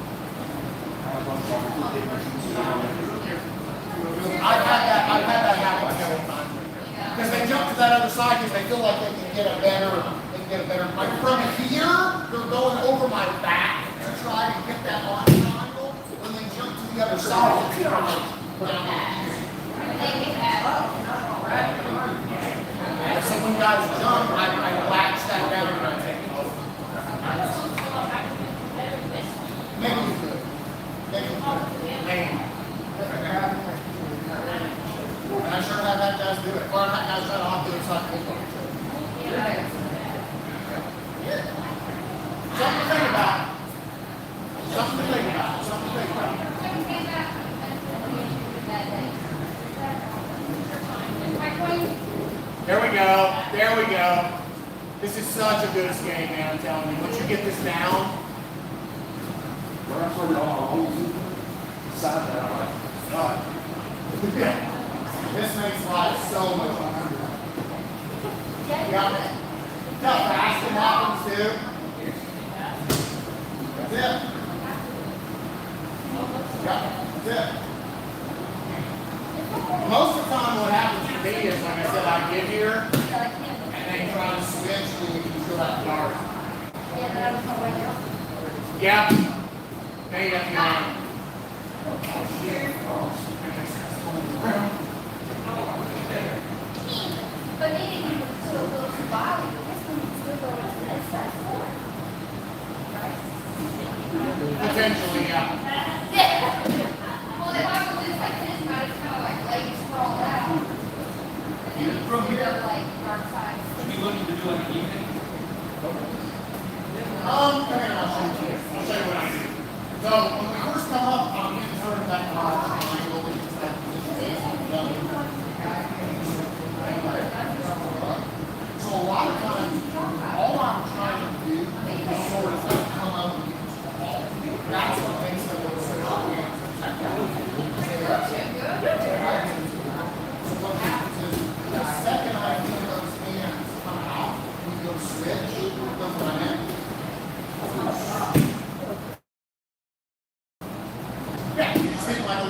I've had that happen several times. Because they jump to that other side because they feel like they can get a better, like from here, they're going over my back to try to get that on triangle. When they jump to the other side, it's down here. So when guys jump, I latch that down and I take it over. Maybe you could. Maybe. And I sure have had guys do it. Or I've had guys try to hop the other side. Something to think about. There we go. This is such a good escape, man, I'm telling you. Once you get this down, When I started on my own side that I'm like, God. this makes life so much easier. Yeah. How fast it happens too. That's it. Yeah, that's it. Most of the time what happens to me is, like I said, I get here and they try to switch and you can feel that guard. Yeah. There you go. But maybe you would still go to the body. This one would still go to the next side forward. Right? Potentially, yeah.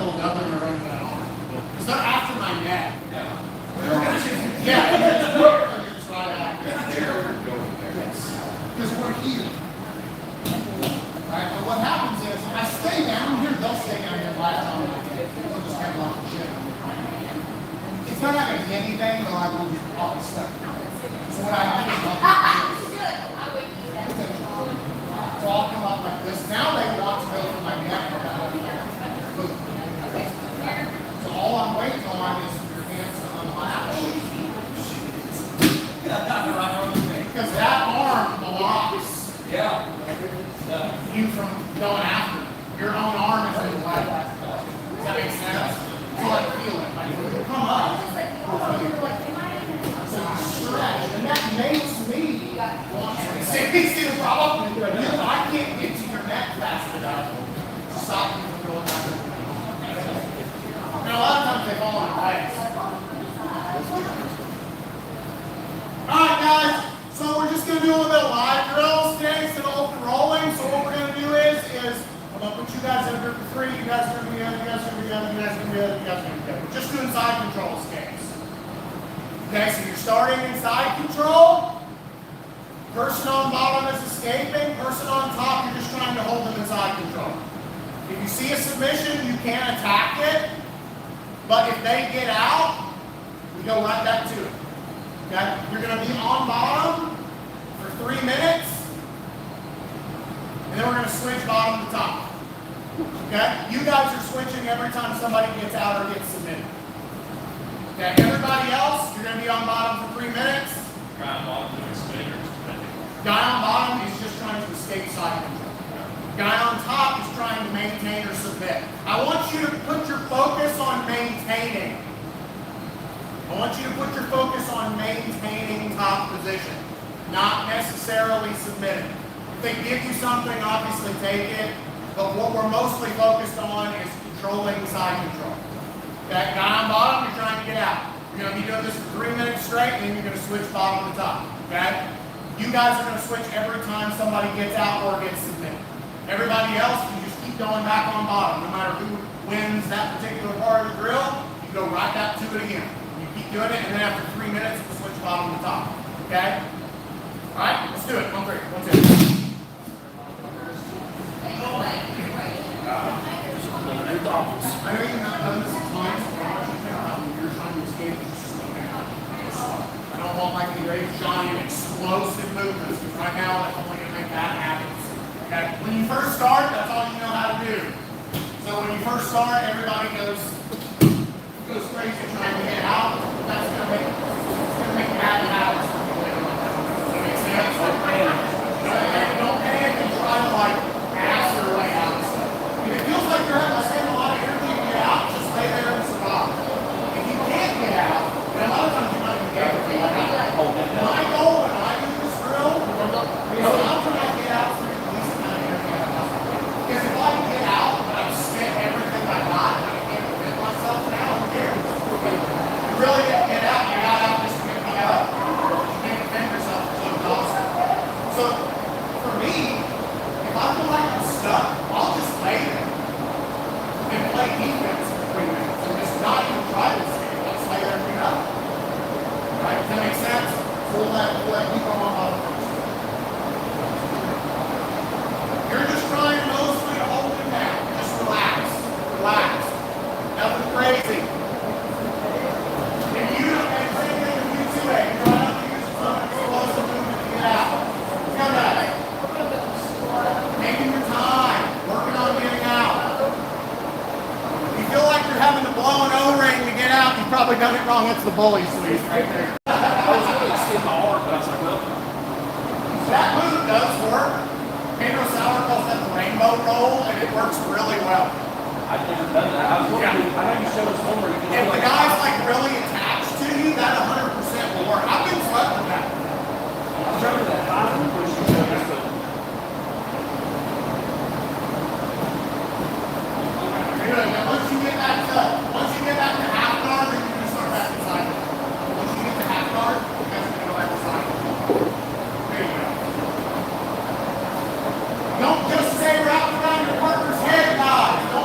little doubling or running that arm. Because they're after my neck. Yeah. Yeah, it's just right after. Because we're here. Right? But what happens is, if I stay down here, they'll stay down here last on my neck. They'll just have a lot of shit. It's not going to be anything, but I will be all stuck. So what I think is, so I'll come up like this. Now they want to go for my neck. So all I'm waiting on is for your hands to unlatch. Because that arm blocks you from going after it. Your own arm is in the way. Does that make sense? So I feel it. Like when you come up, so you stretch, and that makes me want to see the problem. I can't get to your neck fast enough to stop you from going after it. Now a lot of times they fall on legs. Alright guys, so we're just going to do a little bit of live drills today instead of open rolling. So what we're going to do is I'm going to put you guys in a group of 3, you guys are going to be together, you guys are going to be together, you guys are going to be together, you guys are going to be together. We're just doing side control skates. Okay, so you're starting in side control. Person on bottom is escaping, person on top, you're just trying to hold them in side control. If you see a submission, you can attack it, but if they get out, we go right back to it. Okay? You're going to be on bottom for 3 minutes, and then we're going to switch bottom to top. Okay? You guys are switching every time somebody gets out or gets submitted. Okay? Everybody else, you're going to be on bottom for 3 minutes. Guy on bottom is just trying to escape side control. Guy on top is trying to maintain or submit. I want you to put your focus on maintaining. I want you to put your focus on maintaining top position, not necessarily submitting. If they give you something, obviously take it, but what we're mostly focused on is controlling side control. Okay, guy on bottom, you're trying to get out. You're going to be doing this for 3 minutes straight, and then you're going to switch bottom to top. Okay? You guys are going to switch every time somebody gets out or gets submitted. Everybody else, you just keep going back on bottom. No matter who wins that particular part of the drill, you go right back to it again. You keep doing it, and then after 3 minutes, we'll switch bottom to top. Okay? All right, let's do it. 1, 3, 1, 2. I know you've not done this a ton, so you're trying to escape. I don't want like any great giant explosive movements, because right now that's only going to make bad habits. Okay? When you first start, that's all you know how to do. So when you first start, everybody goes crazy trying to get out. That's going to make bad habits. Does that make sense? Don't panic and try to like ass your way out. If it feels like you're having to spend a lot of energy to get out, just stay there and survive. If you can't get out, and a lot of times you might be able to get out. My goal when I do this drill is how can I get out for the least amount of energy I possibly can. Because if I can get out, but I've spent everything I got, and I can't prevent myself now, who cares? You really didn't get out, you got out just to get back up. You can't defend yourself for something awesome. So, for me, if I feel like I'm stuck, I'll just lay there and play defense for 3 minutes and just not even try to escape. I'll just lay there and pick up. Right? Does that make sense? So we'll let you go on bottom first. You're just trying mostly to hold him down. Just relax. Relax. Nothing crazy. And you, and same thing with you too, you're trying not to use some explosive movement to get out. Come back. Taking your time. Working on getting out. If you feel like you're having to blow an O-ring to get out, you've probably done it wrong. That's the bully squeeze right there. That move does work. Pedro Sauer calls that the rainbow roll, and it works really well. I've never done that. I know you showed us one where you can If the guy's like really attached to you, that 100% will work. I've been swept with that. I'll show you that. I don't know where you showed us, but Good. Now once you get back to half guard, then you're going to start back inside. Once you get to half guard, you guys are going to go back inside. There you go. Don't just stay wrapped around your partner's head, guys. Don't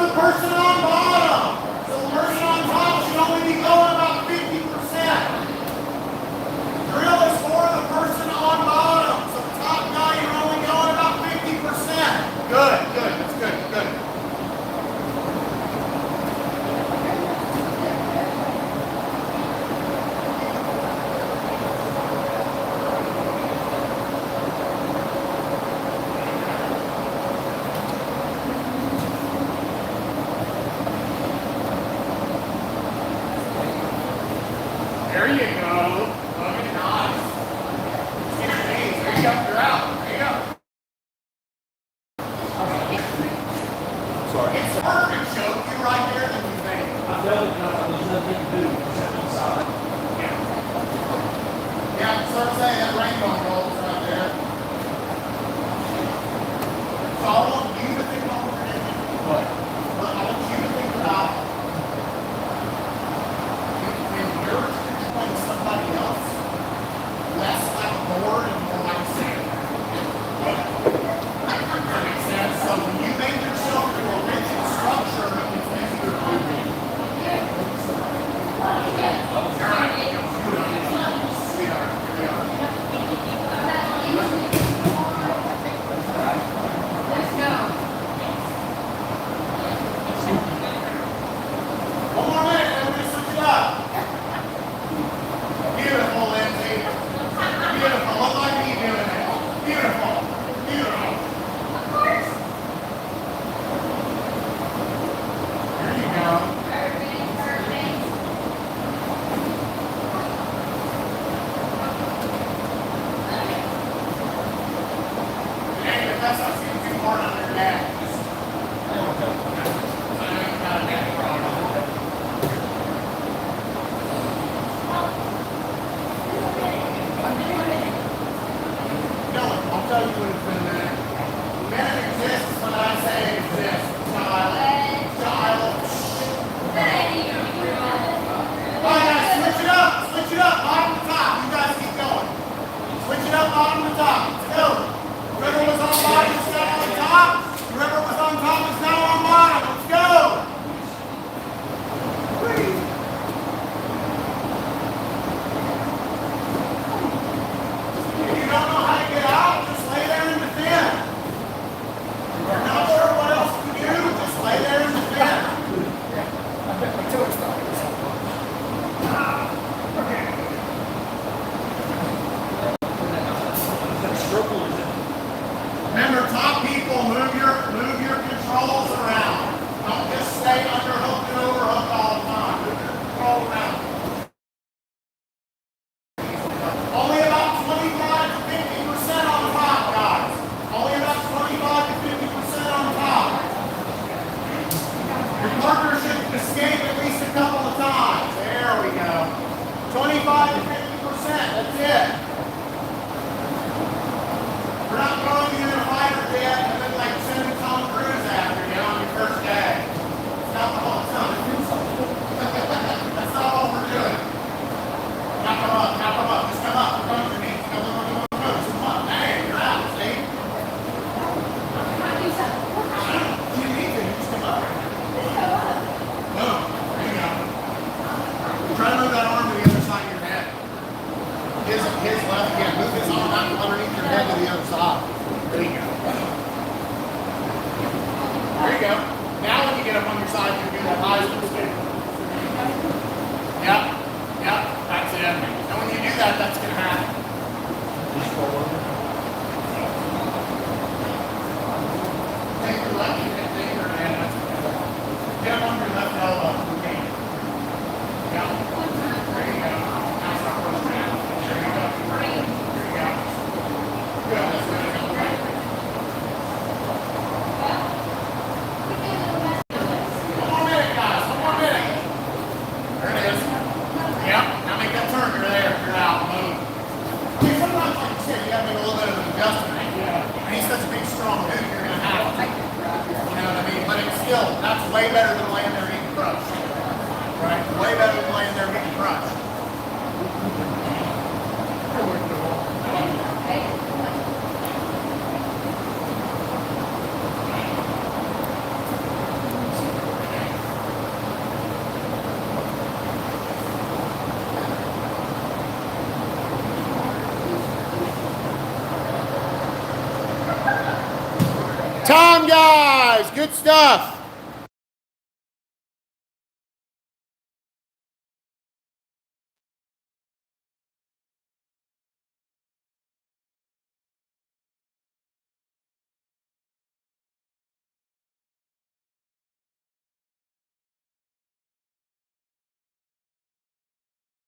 the person on bottom. So the person on top should only be going about 50%. Drill is for the person on bottom. So the top guy, you're only going about 50%. Good, good, that's good, good. There you go. Very nice. Get your knees. There you go. You're out. There you go. Sorry. It's a perfect choke. You're right there than you think. I felt it enough. There's nothing to do. Step inside. Yeah. Yeah, so I'm saying that rainbow goal is right there. So I want you to think about what you're doing. But But I want you to think about when you're controlling somebody else, less like a board and more like sand. That makes sense. So when you make yourself into a rigid structure, it's easier to do. All right. Sweetheart, here we are. Let's go. One more minute, everybody switch it up. Beautiful, Lindsay. Beautiful. Look like me doing it. Beautiful. Beautiful. Of course. There you go. Perfect, perfect. Hey, if that's not too hard on your neck. I know you've got a neck problem. No, I'll tell you when it's been a minute. Minute exists when I say it exists. Child. Child. All right, guys, switch it up. Switch it up. Bottom to top. You guys keep going. Switch it up. Bottom to top. Let's go. Whoever was on bottom is now on top. Whoever was on top is now on bottom. Let's go. Breathe. If you don't know how to get out, just lay there and defend. If you're not sure what else to do, just lay there and defend. Remember, top people, move your controls around. Don't just stay underhooked and overhooked all the time. Move your control around. Only about 25 to 50% on the top, guys. Only about 25 to 50% on the top. Your partner should escape at least a couple of times. There we go. 25 to 50%. That's it. We're not throwing you in a fighter jet and then like sending Tom Cruise after you on your first day. It's not the whole time. That's not what we're doing. Now come up, now come up. Just come up. Come to me. Come on. Come on. Hey, you're out, see? You need to. Just come up. Boom. There you go. Try to move that arm to the other side of your head. His left hand. Move his arm out underneath your head to the other side. There you go. There you go. Now when you get up on your side, you can do that Heisman stick. Yep. Yep. That's it. And when you do that, that's going to happen. Take your left finger and that's okay. Get up on your left elbow. Okay. Yeah. There you go. Now start pushing out. There you go. There you go. Good. That's good. One more minute, guys. One more minute. There it is. Yep. Now make that turn. You're there. You're out. Move. Okay, sometimes, like you said, you have to make a little bit of an adjustment. And he's such a big, strong dude, you're going to have to. You know what I mean? But it's still, that's way better than laying there eating crushed. Right? Way better than laying there getting crushed. time, guys. Good stuff.